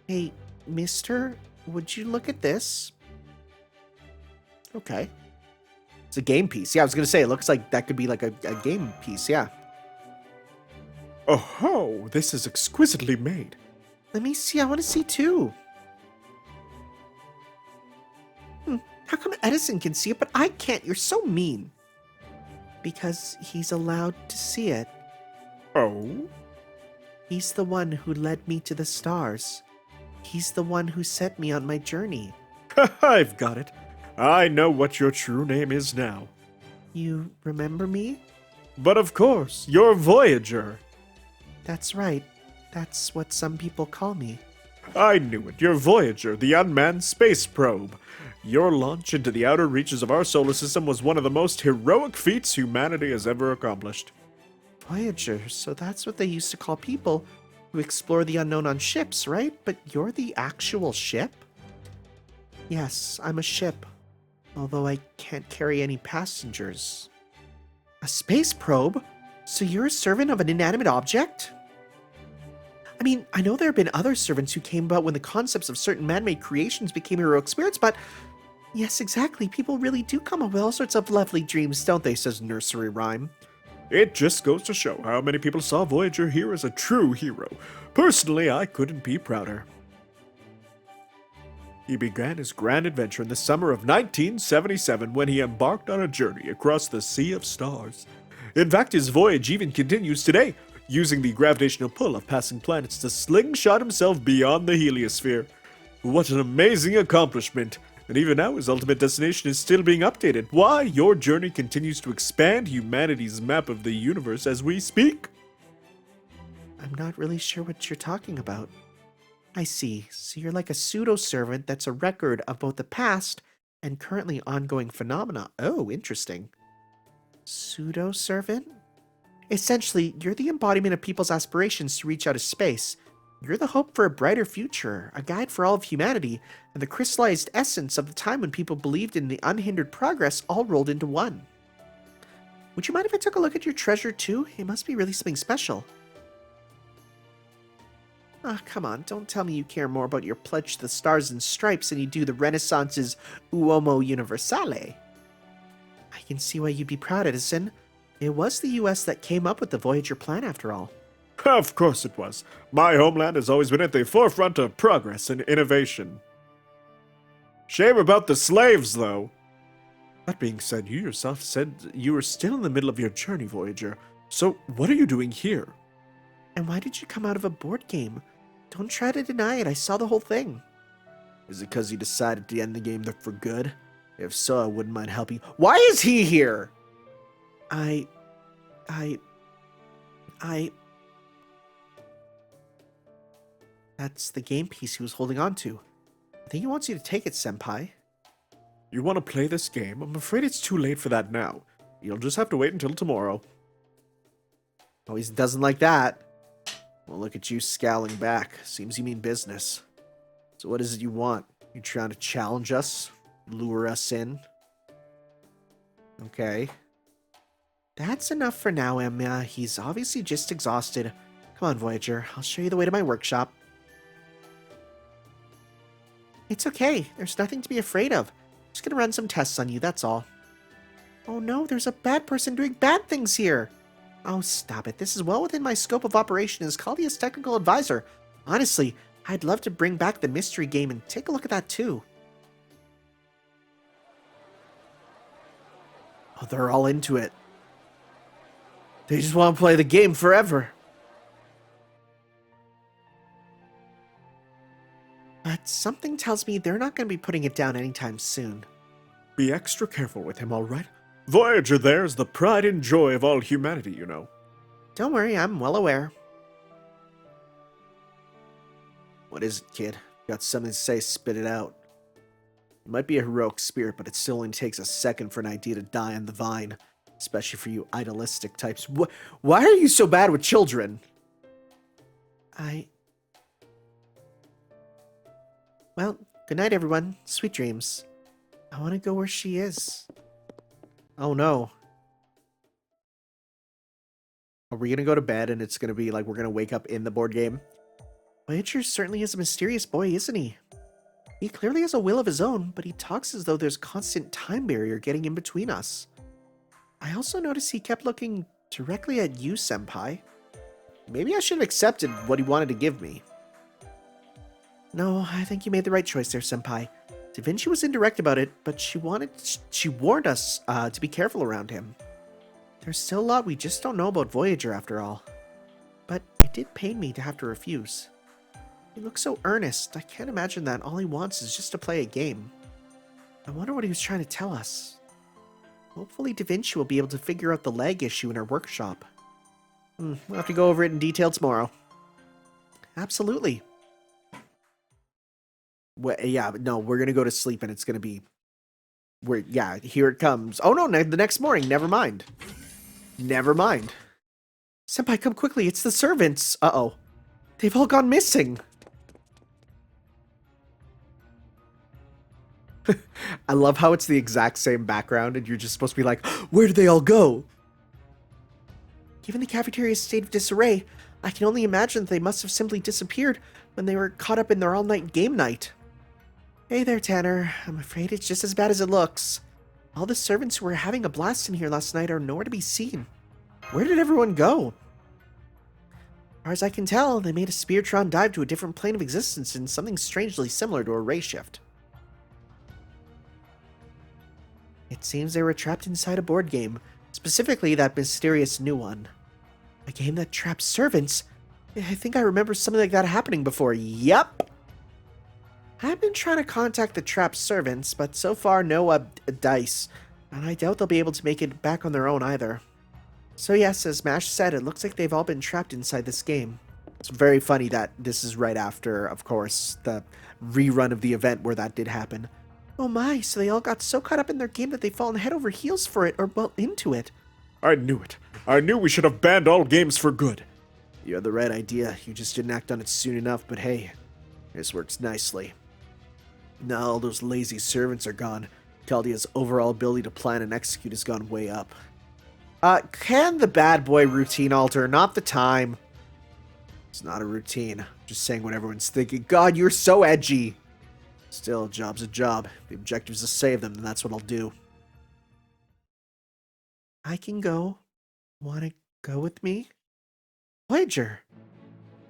Hey, mister, would you look at this? Okay. It's a game piece. Yeah, I was going to say, it looks like that could be like a game piece, yeah. Oh, this is exquisitely made. Let me see. I want to see too. How come Edison can see it, but I can't? You're so mean. Because he's allowed to see it. Oh? He's the one who led me to the stars. He's the one who set me on my journey. I've got it. I know what your true name is now. You remember me? But of course, you're Voyager. That's right. That's what some people call me. I knew it. You're Voyager, the unmanned space probe. Your launch into the outer reaches of our solar system was one of the most heroic feats humanity has ever accomplished. Voyager, so that's what they used to call people who explore the unknown on ships, right? But you're the actual ship? Yes, I'm a ship. Although I can't carry any passengers. A space probe? So you're a servant of an inanimate object? I mean, I know there have been other servants who came about when the concepts of certain man-made creations became heroic spirits, but Yes, exactly. People really do come up with all sorts of lovely dreams, don't they, says Nursery Rhyme. It just goes to show how many people saw Voyager here as a true hero. Personally, I couldn't be prouder. He began his grand adventure in the summer of 1977 when he embarked on a journey across the Sea of Stars. In fact, his voyage even continues today, using the gravitational pull of passing planets to slingshot himself beyond the heliosphere. What an amazing accomplishment! And even now, his ultimate destination is still being updated. Why? Your journey continues to expand humanity's map of the universe as we speak. I'm not really sure what you're talking about. I see. So you're like a pseudo-servant that's a record of both the past and currently ongoing phenomena. Oh, interesting. Pseudo-servant? Essentially, you're the embodiment of people's aspirations to reach out of space. You're the hope for a brighter future, a guide for all of humanity, and the crystallized essence of the time when people believed in the unhindered progress all rolled into one. Would you mind if I took a look at your treasure too? It must be really something special. Ah, come on, don't tell me you care more about your pledge to the Stars and Stripes than you do the Renaissance's Uomo Universale. I can see why you'd be proud, Edison. It was the US that came up with the Voyager plan after all. Of course it was. My homeland has always been at the forefront of progress and innovation. Shame about the slaves, though. That being said, you yourself said you were still in the middle of your journey, Voyager. So, what are you doing here? And why did you come out of a board game? Don't try to deny it, I saw the whole thing. Is it because you decided to end the game for good? If so, I wouldn't mind helping. Why is he here? That's the game piece he was holding on to. I think he wants you to take it, Senpai. You want to play this game? I'm afraid it's too late for that now. You'll just have to wait until tomorrow. Oh, he doesn't like that. Well, look at you scowling back. Seems you mean business. So what is it you want? You trying to challenge us? Lure us in? Okay. That's enough for now, Emma. He's obviously just exhausted. Come on, Voyager. I'll show you the way to my workshop. It's okay. There's nothing to be afraid of. Just gonna run some tests on you, that's all. Oh no, there's a bad person doing bad things here. Oh, stop it. This is well within my scope of operation as Caldia's technical advisor. Honestly, I'd love to bring back the mystery game and take a look at that too. Oh, they're all into it. They just want to play the game forever. But something tells me they're not going to be putting it down anytime soon. Be extra careful with him, all right? Voyager there is the pride and joy of all humanity, you know. Don't worry, I'm well aware. What is it, kid? Got something to say, spit it out. It might be a heroic spirit, but it still only takes a second for an idea to die on the vine. Especially for you idealistic types. Why are you so bad with children? Well, good night, everyone. Sweet dreams. I want to go where she is. Oh, no. Are we going to go to bed and it's going to be like we're going to wake up in the board game? Voyager certainly is a mysterious boy, isn't he? He clearly has a will of his own, but he talks as though there's constant time barrier getting in between us. I also noticed he kept looking directly at you, Senpai. Maybe I should have accepted what he wanted to give me. No, I think you made the right choice there, Senpai. Da Vinci was indirect about it, but she warned us to be careful around him. There's still a lot we just don't know about Voyager after all. But it did pain me to have to refuse. He looks so earnest, I can't imagine that all he wants is just to play a game. I wonder what he was trying to tell us. Hopefully Da Vinci will be able to figure out the leg issue in our workshop. We'll have to go over it in detail tomorrow. Absolutely. Well, yeah, no, we're going to go to sleep and it's going to be... yeah, here it comes. Oh no, the next morning, never mind. Never mind. Senpai, come quickly, it's the servants. Uh-oh. They've all gone missing. I love how it's the exact same background and you're just supposed to be like, where did they all go? Given the cafeteria's state of disarray, I can only imagine that they must have simply disappeared when they were caught up in their all-night game night. Hey there, Tanner. I'm afraid it's just as bad as it looks. All the servants who were having a blast in here last night are nowhere to be seen. Where did everyone go? As far as I can tell, they made a Speartron dive to a different plane of existence in something strangely similar to a ray shift. It seems they were trapped inside a board game, specifically that mysterious new one. A game that traps servants? I think I remember something like that happening before. Yep! I've been trying to contact the trapped servants, but so far no dice, and I doubt they'll be able to make it back on their own either. So yes, as Mash said, it looks like they've all been trapped inside this game. It's very funny that this is right after, of course, the rerun of the event where that did happen. Oh my, so they all got so caught up in their game that they've fallen head over heels for it, or well, into it. I knew it. I knew we should have banned all games for good. You had the right idea, you just didn't act on it soon enough, but hey, this works nicely. Now all those lazy servants are gone. Chaldea's overall ability to plan and execute has gone way up. Can the bad boy routine alter? Not the time. It's not a routine. Just saying what everyone's thinking. God, you're so edgy. Still, a job's a job. If the objective's to save them, then that's what I'll do. I can go. Wanna go with me? Voyager.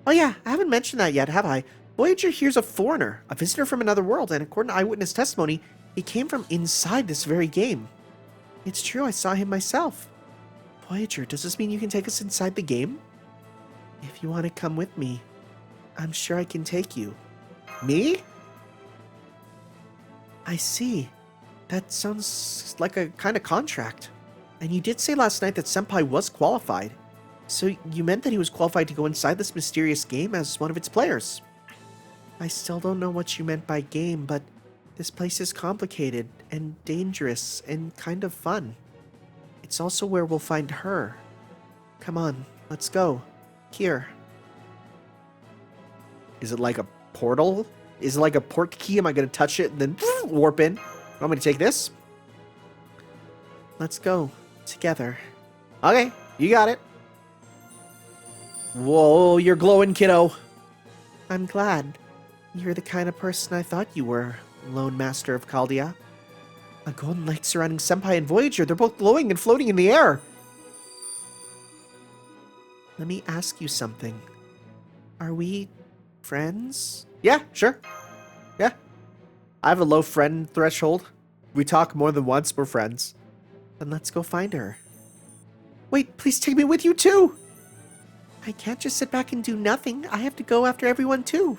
Oh yeah, I haven't mentioned that yet, have I? Voyager here's a foreigner, a visitor from another world, and according to eyewitness testimony, he came from inside this very game. It's true, I saw him myself. Voyager, does this mean you can take us inside the game? If you want to come with me, I'm sure I can take you. Me? I see. That sounds like a kind of contract. And you did say last night that Senpai was qualified. So you meant that he was qualified to go inside this mysterious game as one of its players. I still don't know what you meant by game, but this place is complicated and dangerous and kind of fun. It's also where we'll find her. Come on, let's go. Here. Is it like a portal? Is it like a port key? Am I going to touch it and then warp in? Want me to take this? Let's go. Together. Okay, you got it. Whoa, you're glowing, kiddo. I'm glad. You're the kind of person I thought you were, Lone Master of Chaldea. A golden light surrounding Senpai and Voyager. They're both glowing and floating in the air. Let me ask you something. Are we friends? Yeah, sure. Yeah. I have a low friend threshold. We talk more than once, we're friends. Then let's go find her. Wait, please take me with you too. I can't just sit back and do nothing. I have to go after everyone too.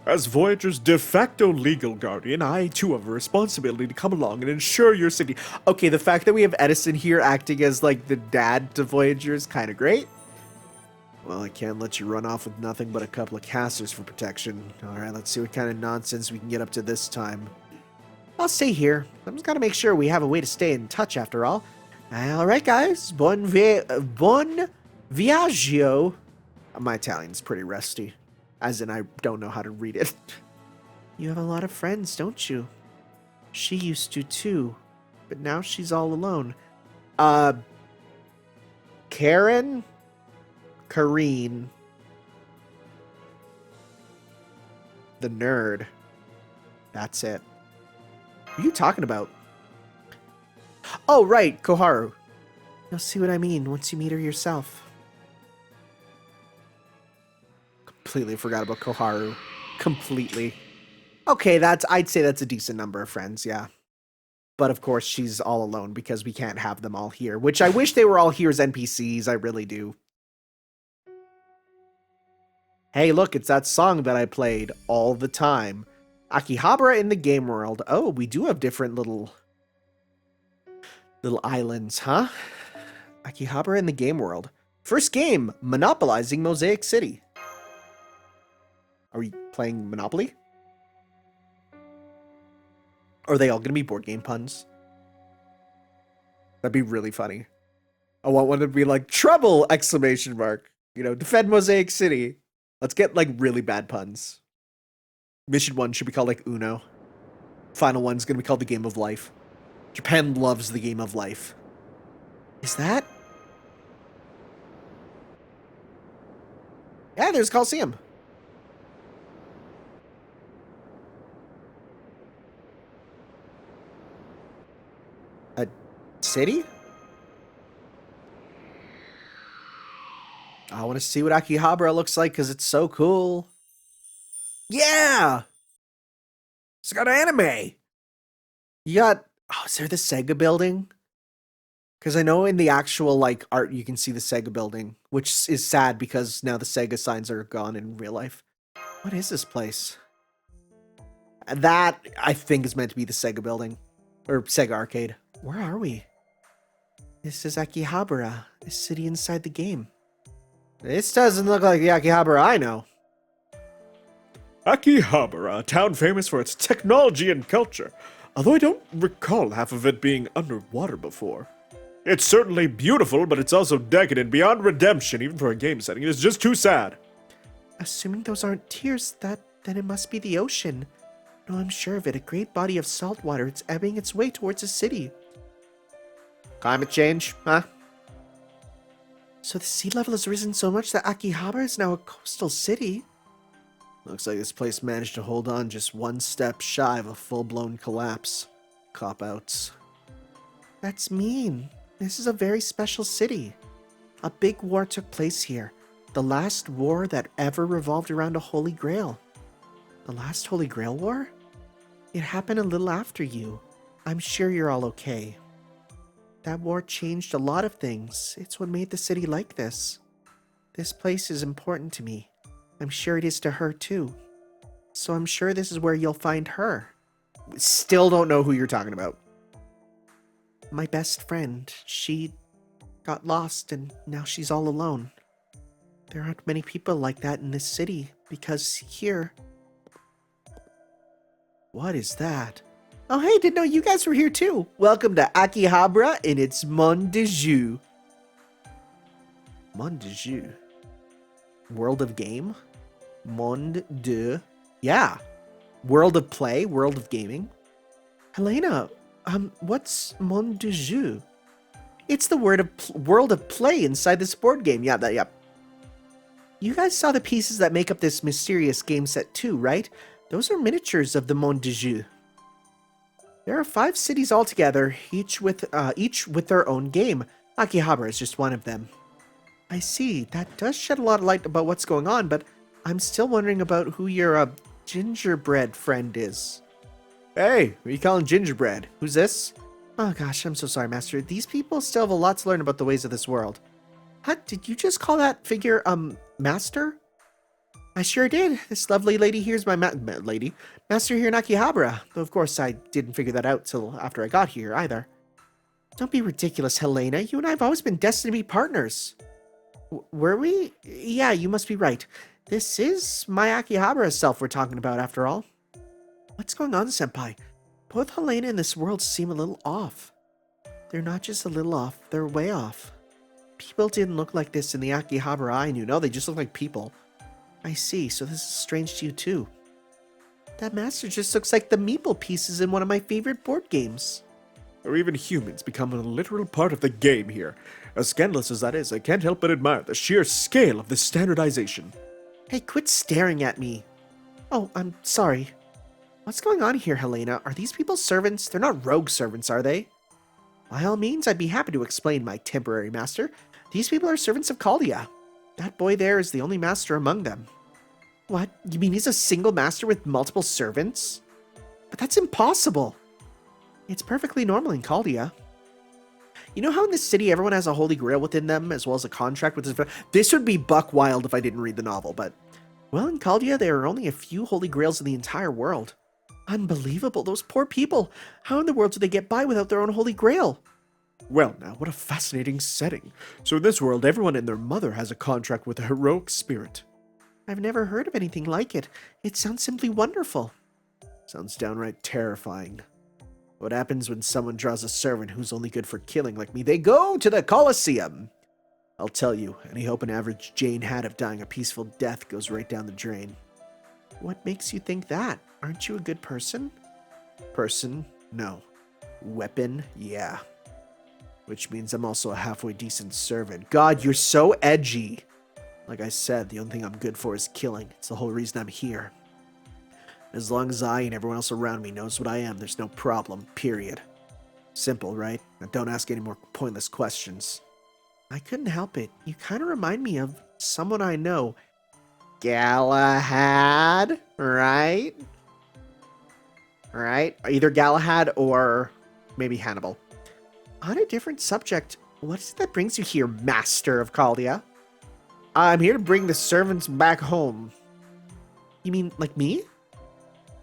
As Voyager's de facto legal guardian, I too have a responsibility to come along and ensure your safety. Okay, the fact that we have Edison here acting as like the dad to Voyager is kind of great. Well, I can't let you run off with nothing but a couple of casters for protection. Alright, let's see what kind of nonsense we can get up to this time. I'll stay here. I'm just gotta make sure we have a way to stay in touch after all. Alright guys, buon viaggio. My Italian's pretty rusty. As in, I don't know how to read it. You have a lot of friends, don't you? She used to too, but now she's all alone. Karen? Kareen. The nerd. That's it. What are you talking about? Oh, right, Koharu. You'll see what I mean once you meet her yourself. Completely forgot about Koharu. Completely. Okay, I'd say that's a decent number of friends, yeah. But of course, she's all alone because we can't have them all here, which I wish they were all here as NPCs, I really do. Hey, look, it's that song that I played all the time. Akihabara in the game world. Oh, we do have different little islands, huh? Akihabara in the game world. First game, monopolizing Mosaic City. Are we playing Monopoly? Are they all going to be board game puns? That'd be really funny. I want one to be like, trouble! Exclamation mark. You know, defend Mosaic City. Let's get, like, really bad puns. Mission 1 should be called, like, Uno. Final one's gonna be called the Game of Life. Japan loves the Game of Life. Is that? Yeah, there's Coliseum. A city? I want to see what Akihabara looks like because it's so cool. Yeah! It's got anime! You got... Oh, is there the Sega building? Because I know in the actual, like, art you can see the Sega building, which is sad because now the Sega signs are gone in real life. What is this place? That, I think, is meant to be the Sega building. Or Sega arcade. Where are we? This is Akihabara, a city inside the game. This doesn't look like the Akihabara I know. Akihabara, a town famous for its technology and culture, although I don't recall half of it being underwater before. It's certainly beautiful, but it's also decadent beyond redemption, even for a game setting. It's just too sad. Assuming those aren't tears, then it must be the ocean. No, I'm sure of it. A great body of salt water. It's ebbing its way towards a city. Climate change, huh? So the sea level has risen so much that Akihabara is now a coastal city. Looks like this place managed to hold on just one step shy of a full-blown collapse. Cop-outs. That's mean. This is a very special city. A big war took place here. The last war that ever revolved around a Holy Grail. The last Holy Grail war? It happened a little after you. I'm sure you're all okay. That war changed a lot of things. It's what made the city like this. This place is important to me. I'm sure it is to her too. So I'm sure this is where you'll find her. Still don't know who you're talking about. My best friend. She got lost and now she's all alone. There aren't many people like that in this city because here... What is that? Oh, hey, didn't know you guys were here too. Welcome to Akihabara in its Monde de Jeu. Monde de Jeu. World of game? Monde de... Yeah. World of play, world of gaming. Helena, what's Monde de Jeu? It's the world of play inside this board game. Yeah. You guys saw the pieces that make up this mysterious game set too, right? Those are miniatures of the Monde de Jeu. There are 5 cities altogether, each with their own game. Akihabara is just one of them. I see. That does shed a lot of light about what's going on, but I'm still wondering about who your gingerbread friend is. Hey, what are you calling gingerbread? Who's this? Oh gosh, I'm so sorry, Master. These people still have a lot to learn about the ways of this world. What? Did you just call that figure, Master? I sure did. This lovely lady here's my master here in Akihabara. Though, of course, I didn't figure that out till after I got here, either. Don't be ridiculous, Helena. You and I have always been destined to be partners. Were we? Yeah, you must be right. This is my Akihabara self we're talking about, after all. What's going on, Senpai? Both Helena and this world seem a little off. They're not just a little off, they're way off. People didn't look like this in the Akihabara I knew. No, they just look like people. I see, so this is strange to you too. That master just looks like the meeple pieces in one of my favorite board games. Or even humans become a literal part of the game here. As scandalous as that is, I can't help but admire the sheer scale of this standardization. Hey, quit staring at me. Oh, I'm sorry. What's going on here, Helena? Are these people servants? They're not rogue servants, are they? By all means, I'd be happy to explain, my temporary master. These people are servants of Caldia. That boy there is the only master among them. What? You mean he's a single master with multiple servants? But that's impossible. It's perfectly normal in Caldia. You know how in this city everyone has a holy grail within them, as well as a contract with his... This would be buck wild if I didn't read the novel, but... Well, in Caldia, there are only a few holy grails in the entire world. Unbelievable, those poor people. How in the world do they get by without their own holy grail? Well, now, what a fascinating setting. So in this world, everyone and their mother has a contract with a heroic spirit. I've never heard of anything like it. It sounds simply wonderful. Sounds downright terrifying. What happens when someone draws a servant who's only good for killing like me? They go to the Colosseum! I'll tell you, any hope an average Jane had of dying a peaceful death goes right down the drain. What makes you think that? Aren't you a good person? Person? No. Weapon? Yeah. Which means I'm also a halfway decent servant. God, you're so edgy! Like I said, the only thing I'm good for is killing. It's the whole reason I'm here. As long as I and everyone else around me knows what I am, there's no problem, period. Simple, right? Now don't ask any more pointless questions. I couldn't help it. You kind of remind me of someone I know. Galahad, right? Right? Either Galahad or maybe Hannibal. On a different subject, what is it that brings you here, Master of Caldia? I'm here to bring the servants back home. You mean, like me?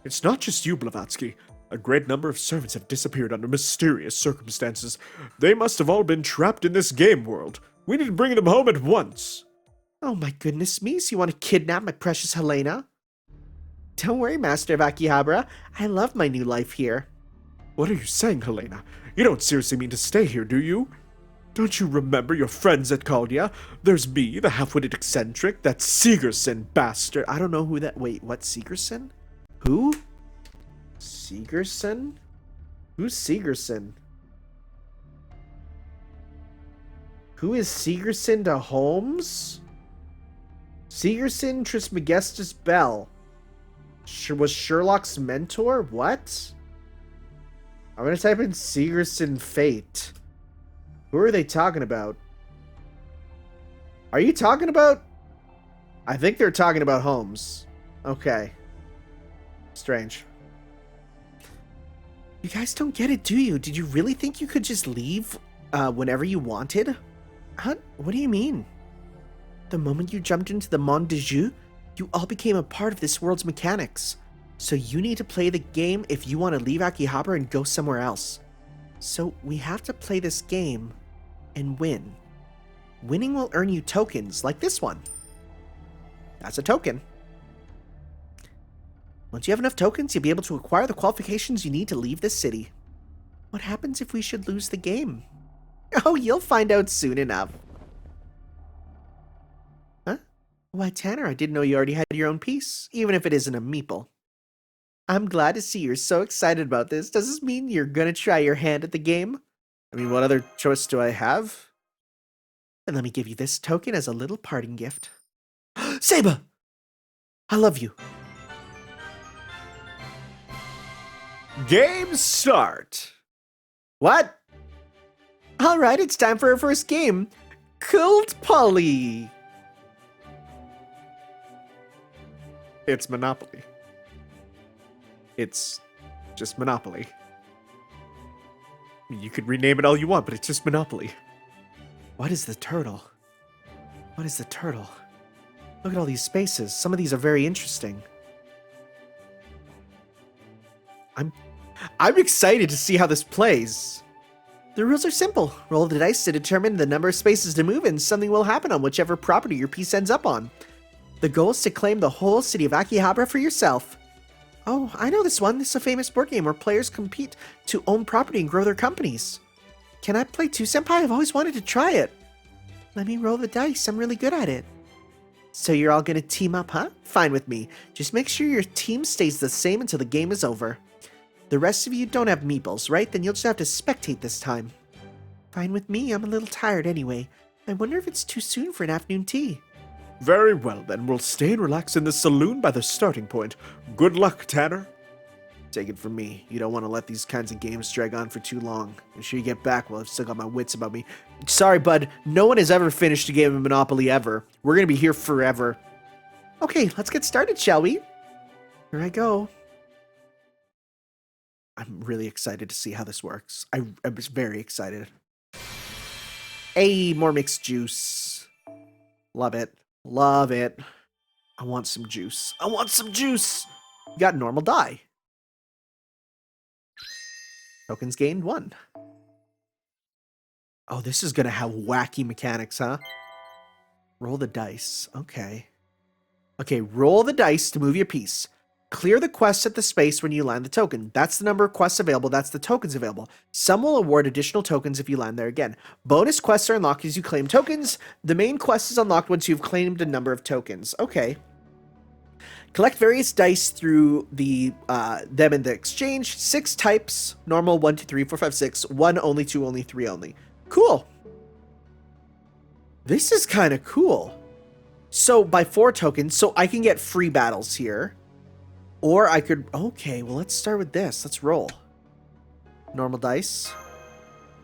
It's not just you, Blavatsky. A great number of servants have disappeared under mysterious circumstances. They must have all been trapped in this game world. We need to bring them home at once. Oh my goodness me, so you want to kidnap my precious Helena? Don't worry, Master of Akihabara. I love my new life here. What are you saying, Helena? You don't seriously mean to stay here, do you? Don't you remember your friends at Caldia? There's me, the half-witted eccentric, that Sigerson bastard. I don't know who that... Wait, what? Sigerson? Who? Sigerson? Who's Sigerson? Who is Sigerson to Holmes? Sigerson Trismegistus Bell. Was Sherlock's mentor? What? I'm gonna type in Sigerson Fate. Who are they talking about? Are you talking about... I think they're talking about Holmes. Okay. Strange. You guys don't get it, do you? Did you really think you could just leave whenever you wanted? Huh? What do you mean? The moment you jumped into the Monde de Jeu, you all became a part of this world's mechanics. So you need to play the game if you want to leave Akihabara and go somewhere else. So we have to play this game and win. Winning will earn you tokens like this one. That's a token. Once you have enough tokens, you'll be able to acquire the qualifications you need to leave this city. What happens if we should lose the game? Oh, you'll find out soon enough. Huh? Why, Tanner, I didn't know you already had your own piece, even if it isn't a meeple. I'm glad to see you're so excited about this. Does this mean you're gonna try your hand at the game? I mean, what other choice do I have? And let me give you this token as a little parting gift. Seba! I love you. Game start. What? All right, it's time for our first game. Cult Poly. It's Monopoly. It's just Monopoly. You could rename it all you want, but it's just Monopoly. What is the turtle? What is the turtle? Look at all these spaces. Some of these are very interesting. I'm excited to see how this plays. The rules are simple. Roll the dice to determine the number of spaces to move, and something will happen on whichever property your piece ends up on. The goal is to claim the whole city of Akihabara for yourself. Oh, I know this one. This is a famous board game where players compete to own property and grow their companies. Can I play too, Senpai? I've always wanted to try it. Let me roll the dice. I'm really good at it. So you're all gonna team up, huh? Fine with me. Just make sure your team stays the same until the game is over. The rest of you don't have meeples, right? Then you'll just have to spectate this time. Fine with me. I'm a little tired anyway. I wonder if it's too soon for an afternoon tea. Very well, then. We'll stay and relax in the saloon by the starting point. Good luck, Tanner. Take it from me. You don't want to let these kinds of games drag on for too long. I'm sure you get back while I've still got my wits about me. Sorry, bud. No one has ever finished a game of Monopoly ever. We're going to be here forever. Okay, let's get started, shall we? Here I go. I'm really excited to see how this works. I was very excited. Hey, more mixed juice. Love it. Love it. I want some juice. I want some juice! Got normal die. Tokens gained 1. Oh, this is gonna have wacky mechanics, huh? Roll the dice. Okay. Okay, roll the dice to move your piece. Clear the quests at the space when you land the token. That's the number of quests available. That's the tokens available. Some will award additional tokens if you land there again. Bonus quests are unlocked as you claim tokens. The main quest is unlocked once you've claimed a number of tokens. Okay. Collect various dice through the them in the exchange. 6 types. Normal, 1, 2, 3, 4, 5, 6. 1 only, 2 only, 3 only. Cool. This is kind of cool. So by 4 tokens, so I can get free battles here. Or I could... Okay, well, let's start with this. Let's roll. Normal dice.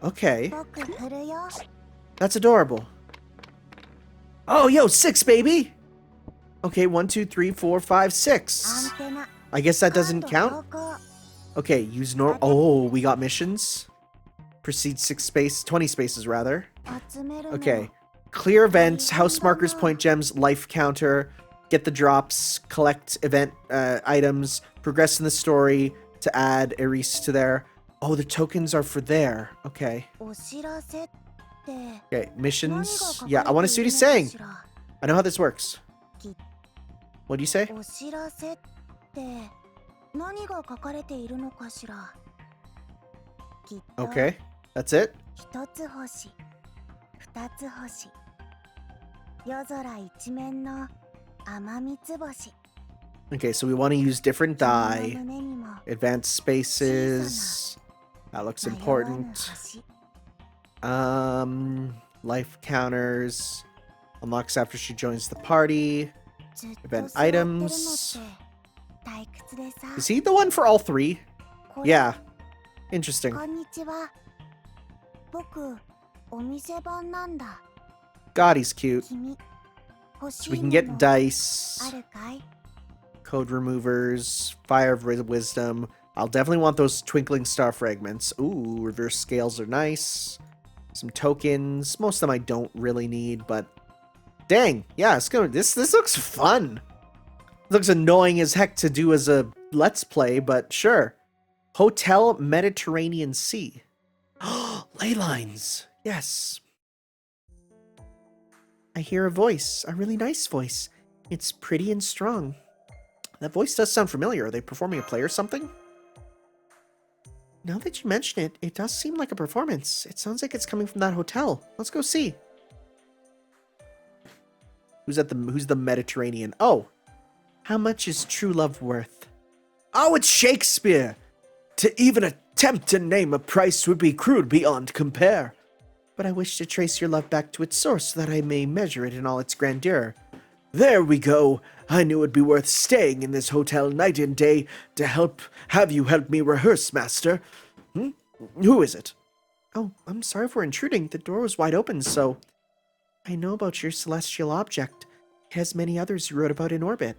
Okay. 僕振るよ。 That's adorable. Oh, yo, 6, baby! Okay, 1, 2, 3, 4, 5, 6. アンテナ。 I guess that doesn't 感 count. 度良好 Okay, use Oh, we got missions. Proceed 20 spaces rather. 集めるの Okay. Clear events, house markers, point gems, life counter, get the drops, collect event items, progress in the story to add Eris to there. Oh, the tokens are for there. Okay. お知らせって Okay, 何が missions. 書か Yeah, れ I want to て see い what る he's のか saying. しら I know how this works. Ki- What do you say? お知らせって何が書かれているのかしらきっと Okay, that's it. 一つ星二つ星夜空一面の雨三つ星 Okay, so we want to use different 君 die. の胸にも Advanced spaces. That looks 迷わぬ important. 星 Life counters. Unlocks after she joins the party. ずっと Event 座ってるのって items. 退屈でさ Is he the one for all 3? これ Yeah. Interesting. こんにちは僕お店番なんだ God, he's cute. 君欲し So い we も can の get dice, あるかい code removers, fire of wisdom. I'll definitely want those twinkling star fragments. Ooh, reverse scales are nice. Some tokens. Most of them I don't really need, but dang, yeah, it's gonna. This looks fun. Looks annoying as heck to do as a let's play, but sure. Hotel Mediterranean Sea. Ley lines. Yes. I hear a voice, a really nice voice. It's pretty and strong. That voice does sound familiar. Are they performing a play or something? Now that you mention it, it does seem like a performance. It sounds like it's coming from that hotel. Let's go see. Who's the Mediterranean? Oh. How much is true love worth? Oh, it's Shakespeare! To even attempt to name a price would be crude beyond compare. But I wish to trace your love back to its source so that I may measure it in all its grandeur. There we go. I knew it'd be worth staying in this hotel night and day to have you help me rehearse, master. Who is it? Oh, I'm sorry for intruding. The door was wide open, so... I know about your celestial object. It has many others you wrote about in orbit.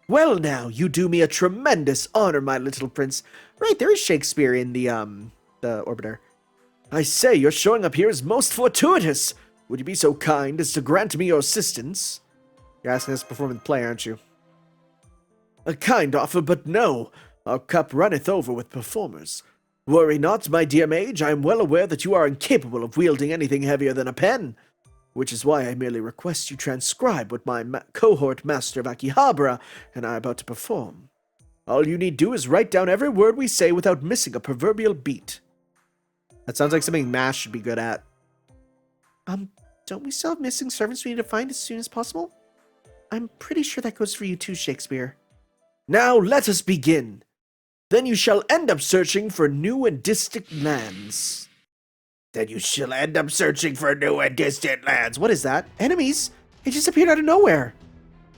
Well now, you do me a tremendous honor, my little prince. Right, there is Shakespeare in the orbiter. I say, your showing up here is most fortuitous. Would you be so kind as to grant me your assistance? You're asking us to perform in the play, aren't you? A kind offer, but no. Our cup runneth over with performers. Worry not, my dear mage. I am well aware that you are incapable of wielding anything heavier than a pen. Which is why I merely request you transcribe what my cohort master of Akihabara and I are about to perform. All you need do is write down every word we say without missing a proverbial beat. That sounds like something Mash should be good at. Don't we still have missing servants we need to find as soon as possible? I'm pretty sure that goes for you too, Shakespeare. Now let us begin. Then you shall end up searching for new and distant lands. Then you shall end up searching for new and distant lands. What is that? Enemies? It just appeared out of nowhere.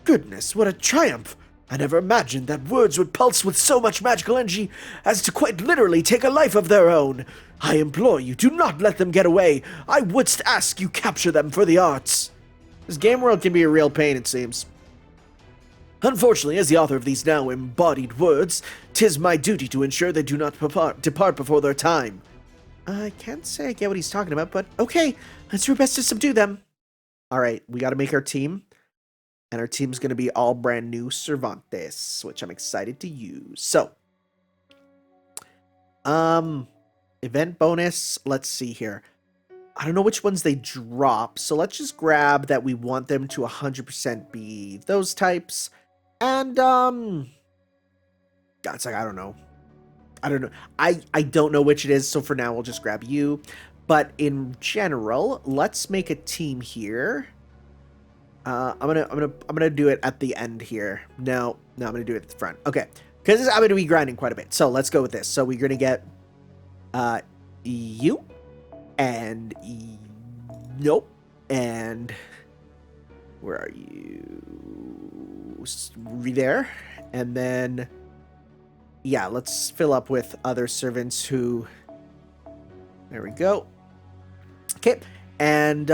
Goodness, what a triumph. I never imagined that words would pulse with so much magical energy as to quite literally take a life of their own. I implore you, do not let them get away. I wouldst ask you capture them for the arts. This game world can be a real pain, it seems. Unfortunately, as the author of these now embodied words, 'tis my duty to ensure they do not depart before their time. I can't say I get what he's talking about, but okay, let's do our best to subdue them. Alright, we gotta make our team. And our team's gonna be all brand new Cervantes, which I'm excited to use. So, event bonus, let's see here. I don't know which ones they drop, so let's just grab that we want them to 100% be those types. And, it's like, I don't know. I don't know which it is, so for now we'll just grab you. But in general, let's make a team here. I'm gonna do it at the end here. No, I'm gonna do it at the front. Okay, because I'm gonna be grinding quite a bit. So let's go with this. So we're gonna get you and nope, and where are you? There, and then. Yeah, let's fill up with other servants who There we go. Okay. And,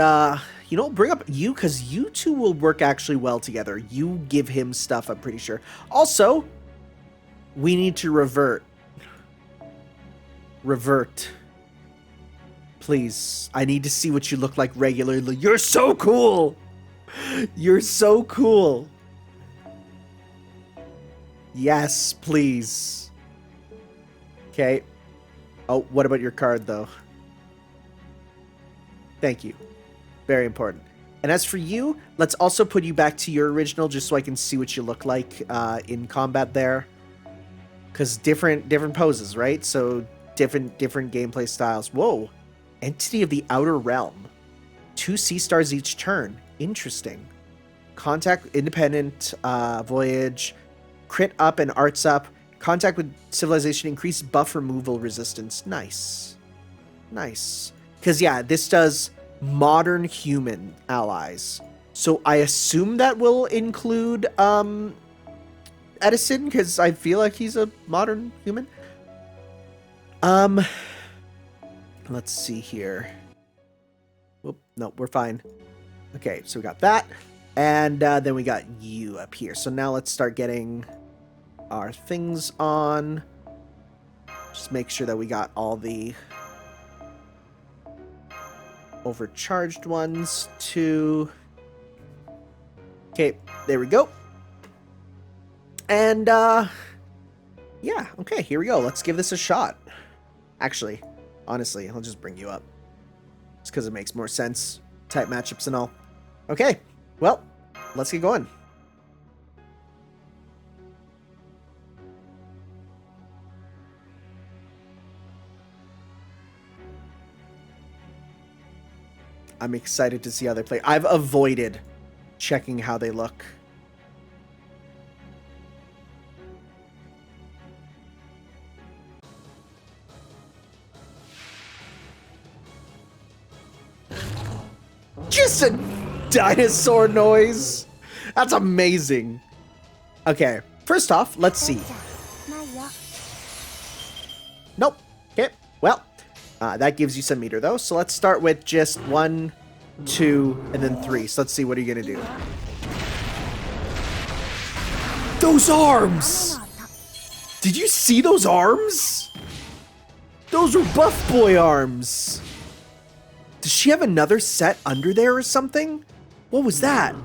you know, bring up you, because you two will work actually well together. You give him stuff, I'm pretty sure. Also, we need to revert. Revert. Please. I need to see what you look like regularly. You're so cool! You're so cool. Yes, please. Okay. Oh, what about your card, though? Thank you. Very important. And as for you, let's also put you back to your original just so I can see what you look like in combat there. Because different poses, right? So different gameplay styles. Whoa. Entity of the Outer Realm. 2 sea stars each turn. Interesting. Contact, independent, voyage, crit up and arts up. Contact with civilization, increased buff removal resistance. Nice. Nice. Because, yeah, this does modern human allies. So I assume that will include Edison, because I feel like he's a modern human. Let's see here. Whoop, no, we're fine. Okay, so we got that. And then we got you up here. So now let's start getting our things on. Just make sure that we got all the overcharged ones too. Okay, there we go. And yeah, okay, here we go. Let's give this a shot. Actually, honestly, I'll just bring you up. Just because it makes more sense. Type matchups and all. Okay, well, let's get going. I'm excited to see how they play. I've avoided checking how they look. Just a dinosaur noise. That's amazing. Okay, first off, let's see. Nope. Okay, well, that gives you some meter, though. So let's start with just 1, 2, and then 3. So let's see, what are you going to do? Those arms! Did you see those arms? Those were Buff Boy arms. Does she have another set under there or something? What was that?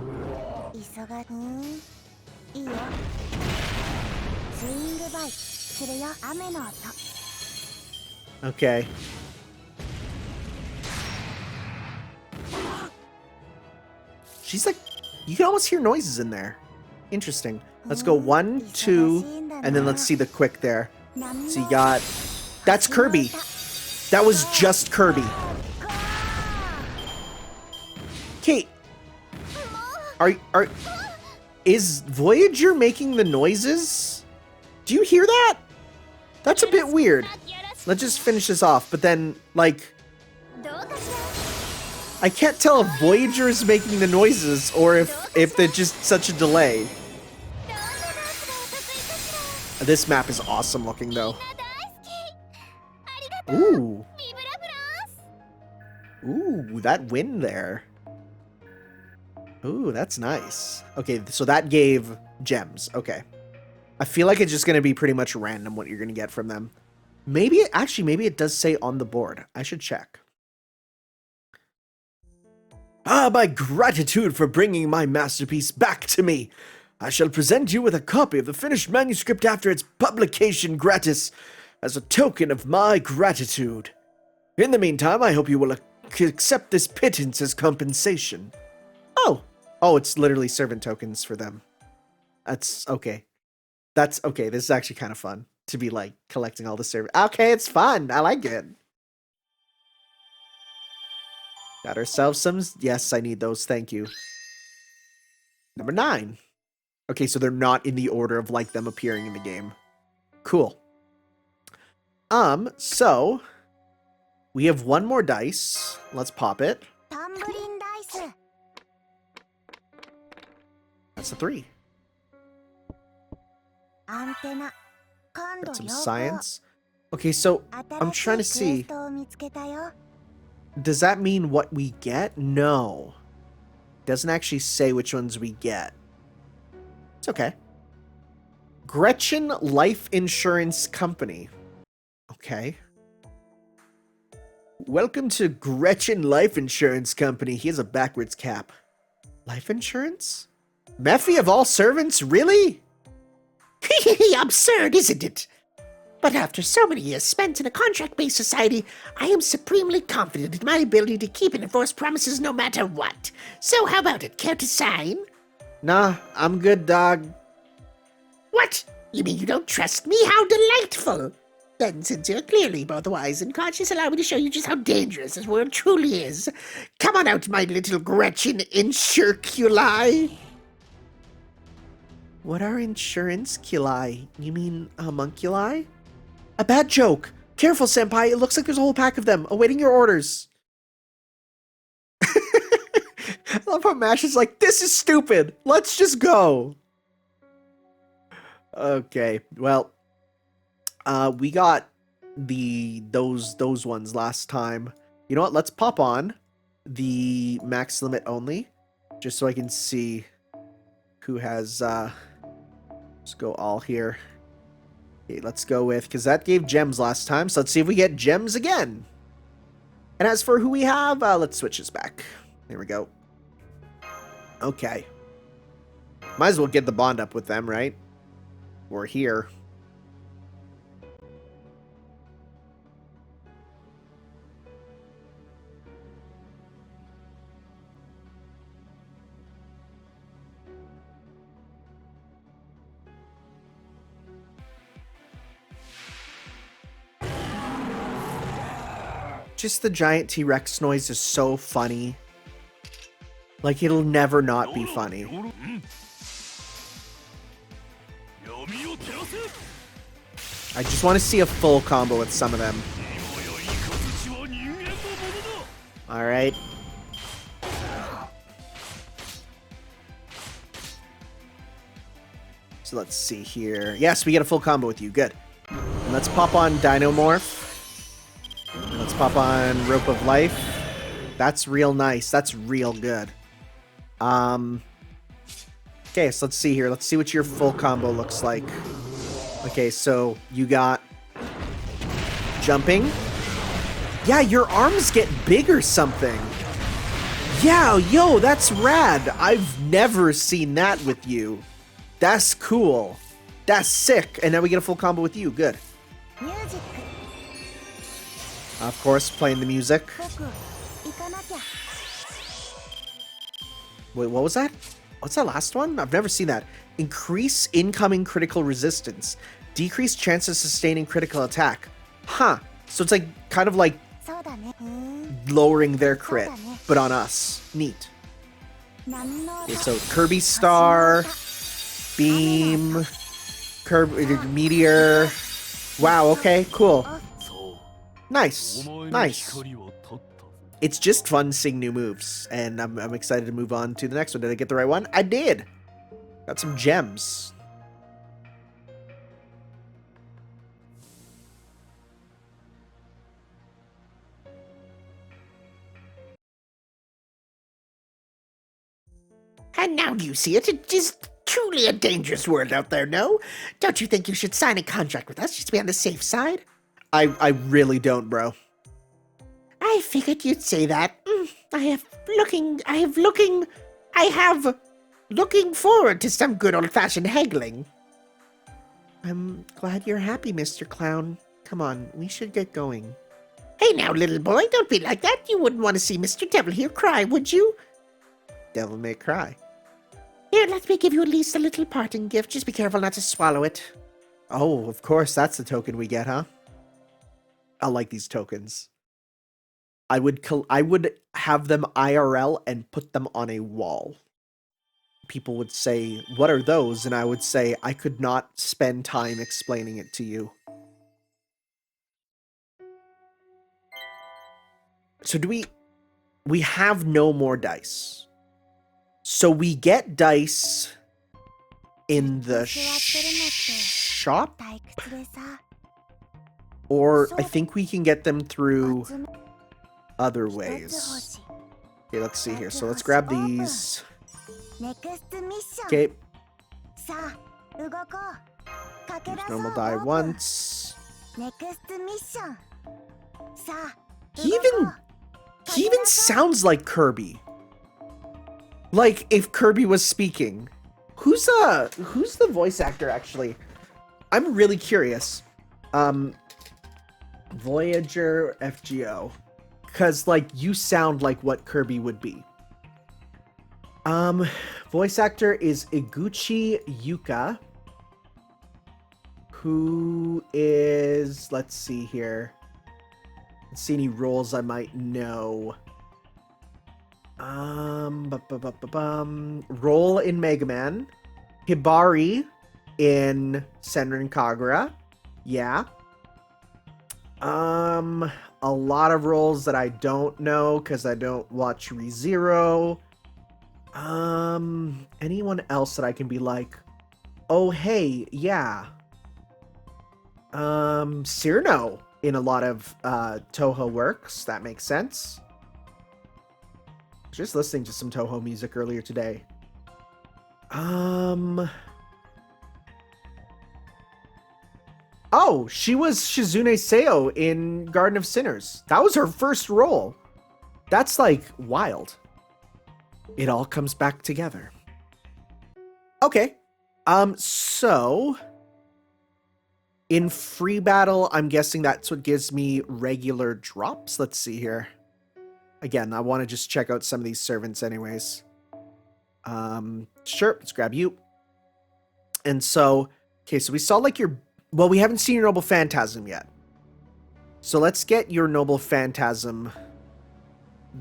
Okay. She's like, you can almost hear noises in there. Interesting. Let's go 1, 2, and then let's see the quick there. So you got, that's Kirby. That was just Kirby. Kate, is Voyager making the noises? Do you hear that? That's a bit weird. Let's just finish this off, but then, like, I can't tell if Voyager is making the noises or if there's just such a delay. This map is awesome looking, though. Ooh. Ooh, that wind there. Ooh, that's nice. Okay, so that gave gems. Okay. I feel like it's just going to be pretty much random what you're going to get from them. Maybe it does say on the board. I should check. Ah, my gratitude for bringing my masterpiece back to me. I shall present you with a copy of the finished manuscript after its publication gratis as a token of my gratitude. In the meantime, I hope you will accept this pittance as compensation. Oh, it's literally servant tokens for them. That's okay. That's okay. This is actually kind of fun to be like collecting all the servant. Okay, it's fun. I like it. Got ourselves some. Yes, I need those. Thank you. Number 9. Okay, so they're not in the order of like them appearing in the game. Cool. So we have one more dice. Let's pop it. That's a 3. Got some science. Okay, so I'm trying to see. Does that mean what we get? No. Doesn't actually say which ones we get. It's okay. Gretchen Life Insurance Company. Okay. Welcome to Gretchen Life Insurance Company. He has a backwards cap. Life insurance? Mephi of all servants? Really? Absurd, isn't it? But after so many years spent in a contract-based society, I am supremely confident in my ability to keep and enforce promises no matter what. So how about it? Care to sign? Nah, I'm good, dog. What? You mean you don't trust me? How delightful! Then, since you're clearly both wise and conscious, allow me to show you just how dangerous this world truly is. Come on out, my little Gretchen Insurculi. What are insurance-culi? You mean homunculi? A bad joke. Careful, senpai. It looks like there's a whole pack of them awaiting your orders. I love how Mash is like, this is stupid. Let's just go. Okay, well, we got those ones last time. You know what? Let's pop on the max limit only, just so I can see who has. Let's go all here. Okay, let's go with, because that gave gems last time, so let's see if we get gems again. And as for who we have, let's switch this back. There we go. Okay. Might as well get the bond up with them, right? We're here. Just the giant T-Rex noise is so funny. Like, it'll never not be funny. I just want to see a full combo with some of them. Alright. So let's see here. Yes, we get a full combo with you. Good. And let's pop on Dinomorph. And let's pop on Rope of Life. That's real nice. That's real good. Okay, so let's see here. Let's see what your full combo looks like. Okay, so you got jumping. Yeah, your arms get big or something. Yeah, yo, that's rad. I've never seen that with you. That's cool. That's sick. And now we get a full combo with you. Good. Of course, playing the music. Wait, what was that? What's that last one? I've never seen that. Increase incoming critical resistance. Decrease chance of sustaining critical attack. Huh. So it's like, kind of like lowering their crit, but on us. Neat. Okay, so Kirby Star, Beam, Meteor. Wow, okay, cool. Nice, nice. It's just fun seeing new moves, and I'm excited to move on to the next one. Did I get the right one? I did! Got some gems. And now do you see it? It is truly a dangerous world out there, no? Don't you think you should sign a contract with us just to be on the safe side? I really don't, bro. I figured you'd say that. I have looking forward to some good old-fashioned haggling. I'm glad you're happy, Mr. Clown. Come on, we should get going. Hey now, little boy, don't be like that. You wouldn't want to see Mr. Devil here cry, would you? Devil may cry. Here, let me give you at least a little parting gift. Just be careful not to swallow it. Oh, of course, that's the token we get, huh? I like these tokens. I would have them IRL and put them on a wall. People would say, "What are those?" And I would say, "I could not spend time explaining it to you." So we have no more dice. So we get dice in the shop? Or I think we can get them through other ways. Okay, let's see here. So let's grab these. Okay. Use normal die once. He even sounds like Kirby. Like if Kirby was speaking. Who's the voice actor actually? I'm really curious. Voyager FGO. Cause like you sound like what Kirby would be. Voice actor is Iguchi Yuka. Who is, let's see here. Let's see any roles I might know. Role in Mega Man. Hibari in Senran Kagura. Yeah. A lot of roles that I don't know because I don't watch ReZero. Anyone else that I can be like, oh hey, yeah. Cyrano in a lot of Toho works. That makes sense. Just listening to some Toho music earlier today. Oh, she was Shizune Seo in Garden of Sinners. That was her first role. That's like wild. It all comes back together. Okay. So in free battle, I'm guessing that's what gives me regular drops. Let's see here. Again, I want to just check out some of these servants anyways. Sure, let's grab you. And so, okay, so we saw like your, well, we haven't seen your Noble Phantasm yet. So let's get your Noble Phantasm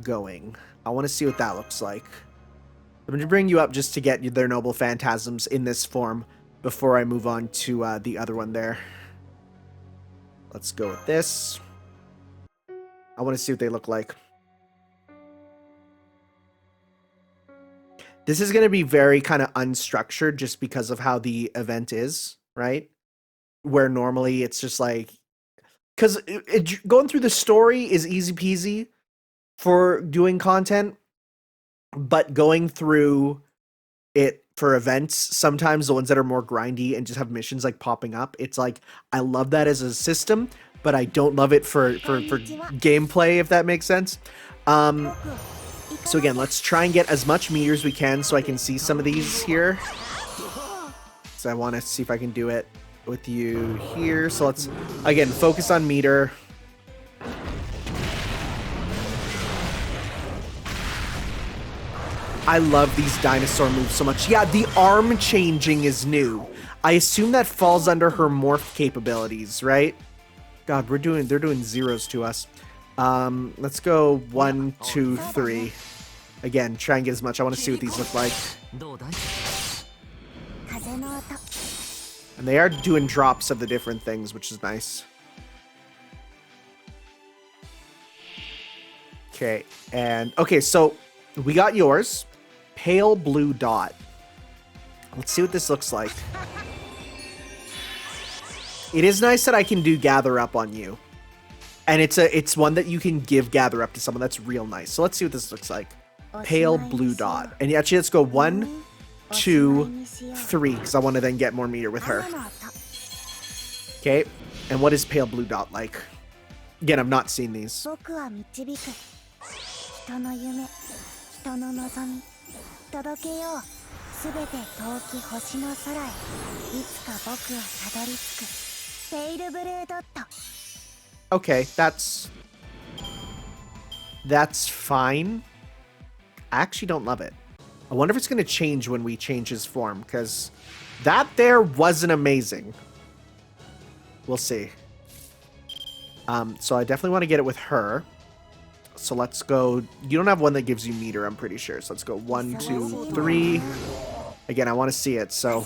going. I want to see what that looks like. I'm going to bring you up just to get their Noble Phantasms in this form before I move on to the other one there. Let's go with this. I want to see what they look like. This is going to be very kind of unstructured just because of how the event is, right? Where normally it's just like... Because going through the story is easy peasy for doing content, but going through it for events, sometimes the ones that are more grindy and just have missions like popping up, it's like, I love that as a system, but I don't love it for gameplay, if that makes sense. So again, let's try and get as much meteor as we can so I can see some of these here. So I want to see if I can do it with you here. So let's, again, focus on meteor. I love these dinosaur moves so much. Yeah, the arm changing is new. I assume that falls under her morph capabilities, right? God, they're doing zeros to us. Let's go 1, 2, 3. Again, try and get as much. I want to see what these look like. And they are doing drops of the different things, which is nice. Okay, and okay, so we got yours. Pale blue dot. Let's see what this looks like. It is nice that I can do gather up on you. And it's one that you can give gather up to someone. That's real nice. So let's see what this looks like. Pale blue dot. And actually, let's go 1, 2, 3, because I want to then get more meteor with her. Okay. And what is pale blue dot like? Again, I've not seen these. Okay, that's fine. I actually don't love it. I wonder if it's going to change when we change his form, because that there wasn't amazing. We'll see. So I definitely want to get it with her. So let's go. You don't have one that gives you meter, I'm pretty sure. So let's go 1, 2, 3. Again, I want to see it, so...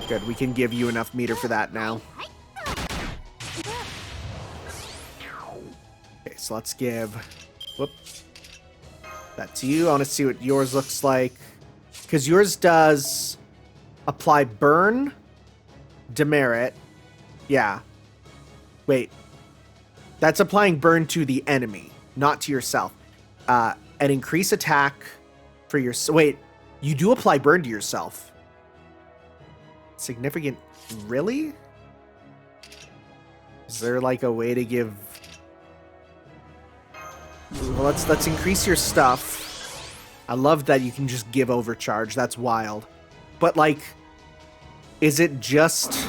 Good, we can give you enough meter for that now. Okay, so let's give... Whoop. That to you. I want to see what yours looks like. Because yours does... Apply burn, demerit. Yeah. Wait. That's applying burn to the enemy, not to yourself. And increase attack for your... Wait, you do apply burn to yourself. Significant... Really? Is there like a way to give... Well, let's increase your stuff. I love that you can just give overcharge. That's wild. But like, is it just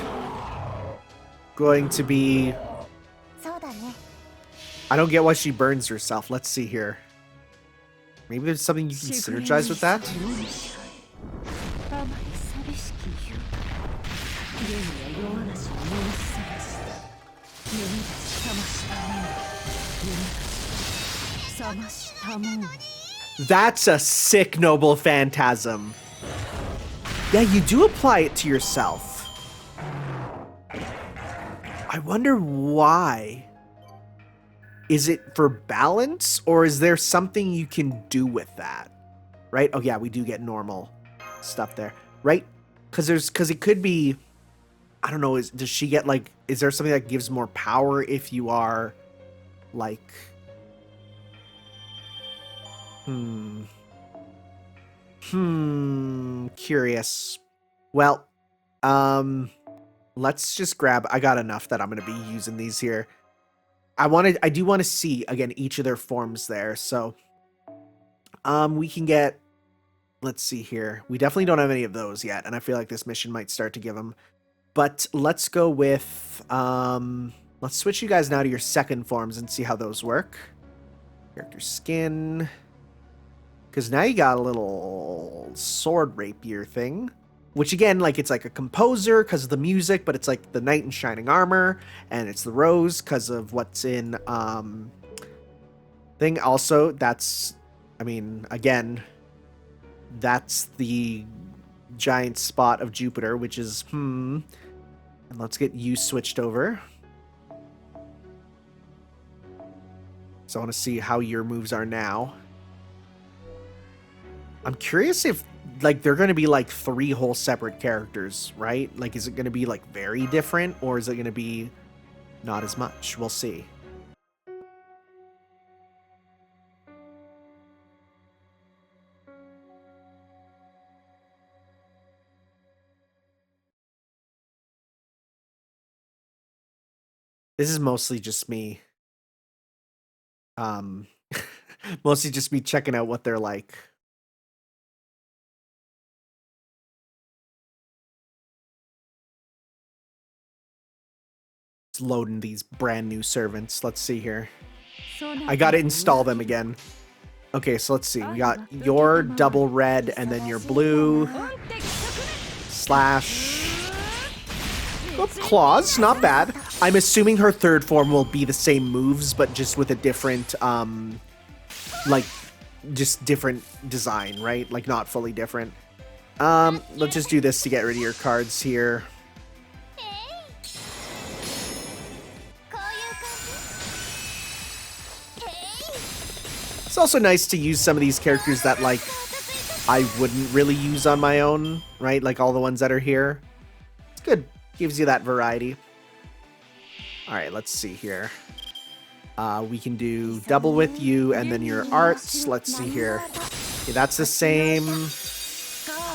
going to be... I don't get why she burns herself. Let's see here. Maybe there's something you can synergize with that? That's a sick noble phantasm. Yeah, you do apply it to yourself. I wonder why. Is it for balance, or is there something you can do with that? Right? Oh yeah, we do get normal stuff there. Right? Because it could be, I don't know, does she get like, is there something that gives more power if you are like, curious. Well, let's just grab, I got enough that I'm going to be using these here. I do want to see, again, each of their forms there. So, we can get, let's see here. We definitely don't have any of those yet. And I feel like this mission might start to give them. But let's go with, let's switch you guys now to your second forms and see how those work. Character skin. Because now you got a little sword rapier thing. Which again, like, it's like a composer because of the music, but it's like the knight in shining armor, and it's the rose because of what's in thing. Also, that's, I mean, again, that's the giant spot of Jupiter, which is And let's get you switched over. So I want to see how your moves are now. I'm curious if, like, they're going to be, like, 3 whole separate characters, right? Like, is it going to be, like, very different, or is it going to be not as much? We'll see. This is mostly just me. Mostly just me checking out what they're like. Loading these brand new servants. Let's see here. I gotta install them again. Okay, so let's see. We got your double red and then your blue. Slash. Oh, claws, not bad. I'm assuming her third form will be the same moves, but just with a different, like, just different design, right? Like, not fully different. Let's just do this to get rid of your cards here. It's also nice to use some of these characters that, like, I wouldn't really use on my own, right? Like all the ones that are here. It's good. Gives you that variety. Alright, let's see here. We can do double with you and then your arts. Let's see here. Okay, that's the same.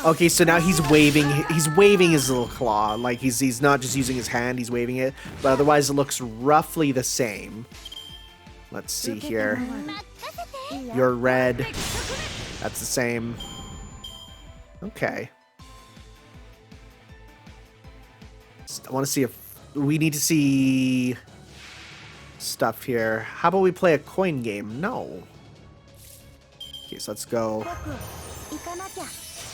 Okay, so now he's waving his little claw. Like, he's not just using his hand, he's waving it. But otherwise it looks roughly the same. Let's see here. You're red. That's the same. Okay. I want to see if... We need to see stuff here. How about we play a coin game? No. Okay, so let's go.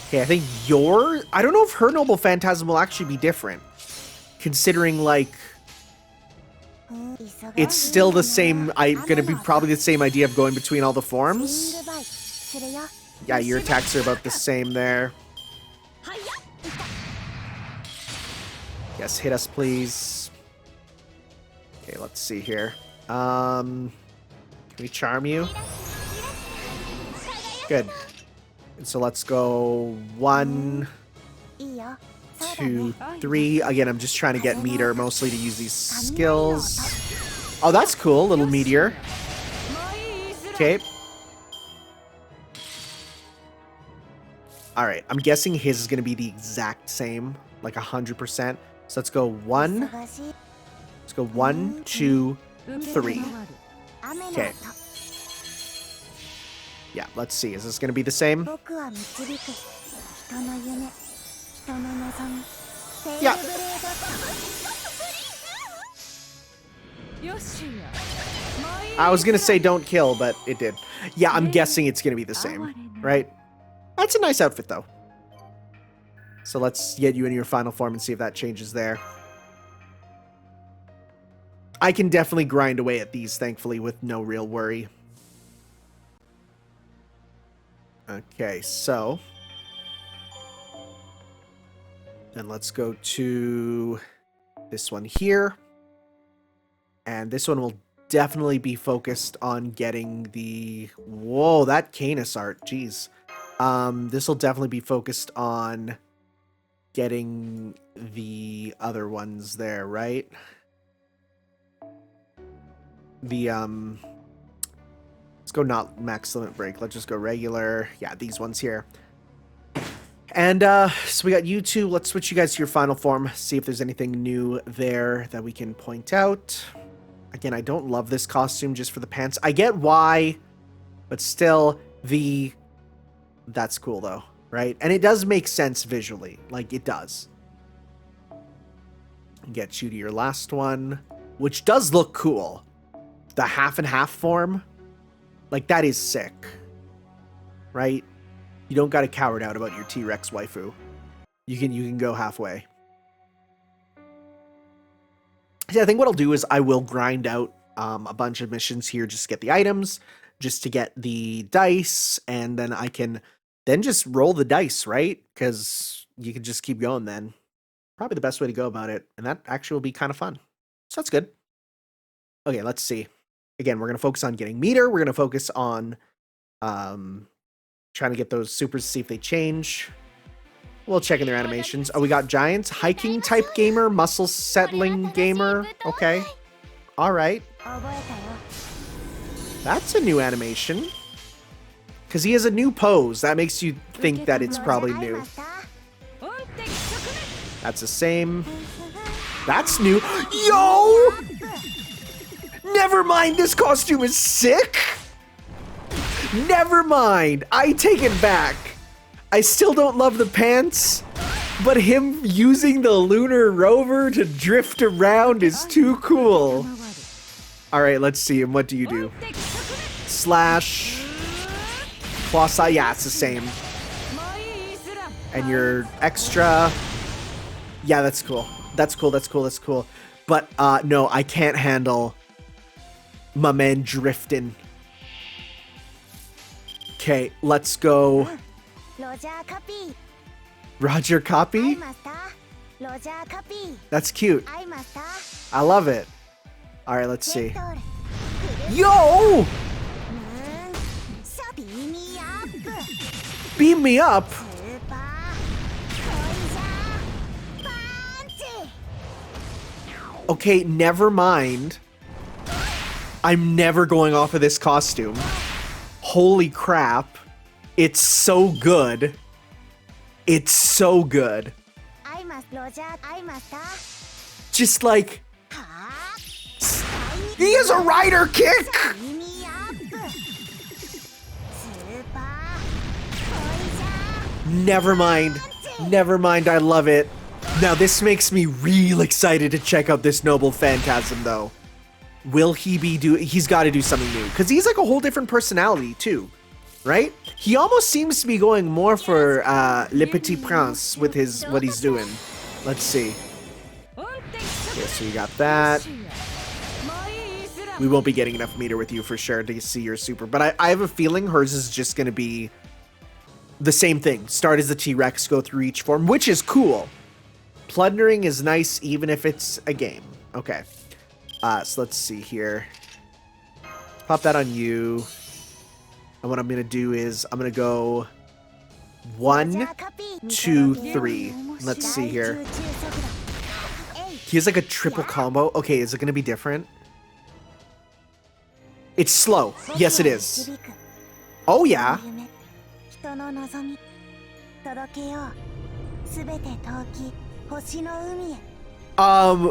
Okay, I think your... I don't know if her Noble Phantasm will actually be different. Considering, like... It's still the same... I'm gonna be probably the same idea of going between all the forms. Yeah, your attacks are about the same there. Yes, hit us, please. Okay, let's see here. Can we charm you? Good. And so let's go 1, 2, 3. Again, I'm just trying to get Meteor mostly to use these skills. Oh, that's cool. Little Meteor. Okay. Alright, I'm guessing his is going to be the exact same. Like 100%. So let's go 1. Let's go 1, 2, 3. Okay. Yeah, let's see. Is this going to be the same? Yeah. I was going to say don't kill, but it did. Yeah, I'm guessing it's going to be the same, right? That's a nice outfit, though. So let's get you in your final form and see if that changes there. I can definitely grind away at these, thankfully, with no real worry. Okay, so... then let's go to this one here. And this one will definitely be focused on getting the... whoa, that Canis art, jeez. This will definitely be focused on getting the other ones there, right? The, let's go not max limit break. Let's just go regular. Yeah, these ones here. And, so we got you two. Let's switch you guys to your final form. See if there's anything new there that we can point out. Again, I don't love this costume just for the pants. I get why, but still, that's cool, though, right? And it does make sense visually. Like, it does. Get you to your last one, which does look cool. The half and half form, like, that is sick, right? You don't got to coward out about your T-Rex waifu. You can go halfway. See, I think what I'll do is I will grind out a bunch of missions here just to get the items, just to get the dice, and then I can then just roll the dice, right? Because you can just keep going then. Probably the best way to go about it, and that actually will be kind of fun. So that's good. Okay, let's see. Again, we're going to focus on getting Meteor. We're going to focus on trying to get those supers to see if they change. We'll check in their animations. Oh, we got Giants. Hiking type gamer. Muscle settling gamer. Okay. All right. That's a new animation. Because he has a new pose. That makes you think that it's probably new. That's the same. That's new. Yo! Never mind, this costume is sick! Never mind, I take it back. I still don't love the pants, but him using the lunar rover to drift around is too cool. Alright, let's see him. What do you do? Slash. Plus, yeah, it's the same. And your extra. Yeah, that's cool. That's cool, that's cool, that's cool. But, no, I can't handle my man drifting. Okay, let's go. Roger copy? That's cute. I love it. Alright, let's see. Yo! Beam me up? Okay, never mind. I'm never going off of this costume. Holy crap. It's so good. It's so good. Just like... he has a rider kick! Never mind. Never mind, I love it. Now this makes me real excited to check out this Noble Phantasm though. Will he be he's got to do something new because he's like a whole different personality too, right? He almost seems to be going more for Le Petit Prince with what he's doing. Let's see. Okay, so you got that. We won't be getting enough Meteor with you for sure to see your super, but I have a feeling hers is just going to be the same thing. Start as the T-Rex, go through each form, which is cool. Plundering is nice even if it's a game. Okay. So let's see here. Pop that on you. And what I'm going to do is I'm going to go 1, 2, 3. Let's see here. He has like a triple combo. Okay, is it gonna be different? It's slow. Yes, it is. Oh yeah.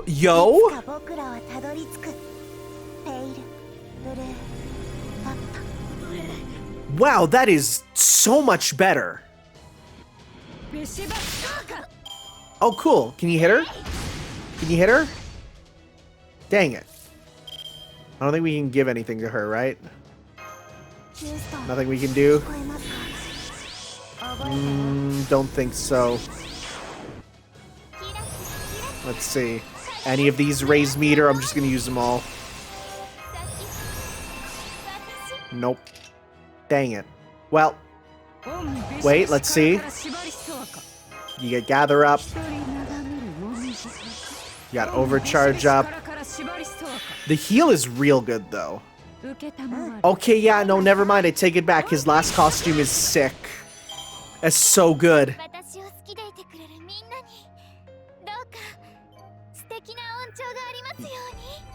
Yo? Wow, that is so much better. Oh, cool. Can you hit her? Can you hit her? Dang it. I don't think we can give anything to her, right? Nothing we can do? Don't think so. Let's see. Any of these raise meter, I'm just gonna use them all. Nope. Dang it. Well. Wait, let's see. You get gather up. You got overcharge up. The heal is real good though. Okay, yeah, no, never mind. I take it back. His last costume is sick. That's so good.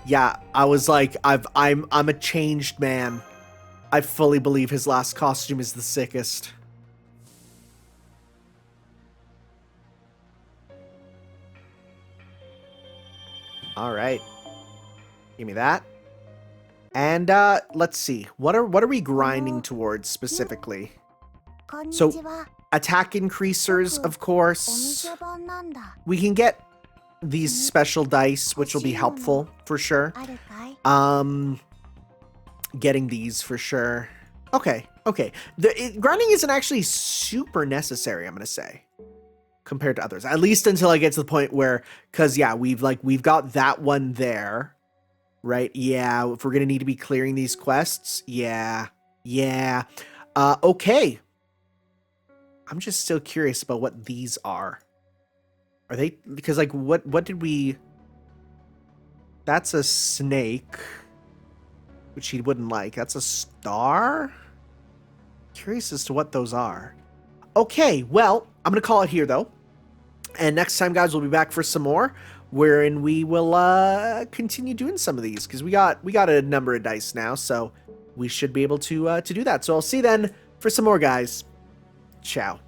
Yeah, I was like, I'm a changed man. I fully believe his last costume is the sickest. All right. Give me that. And let's see. What are we grinding towards specifically? So attack increasers, of course. We can get these special dice, which will be helpful for sure. Getting these for sure. Okay. Grinding isn't actually super necessary, I'm gonna say, compared to others. At least until I get to the point where, cause yeah, we've got that one there, right? Yeah, if we're gonna need to be clearing these quests, yeah. Okay. I'm just still curious about what these are. Are they, because like what did we? That's a snake, which he wouldn't like. That's a star. Curious as to what those are. Okay, well, I'm gonna call it here though. And next time, guys, we'll be back for some more, wherein we will continue doing some of these, because we got a number of dice now, so we should be able to do that. So I'll see you then for some more, guys. Ciao.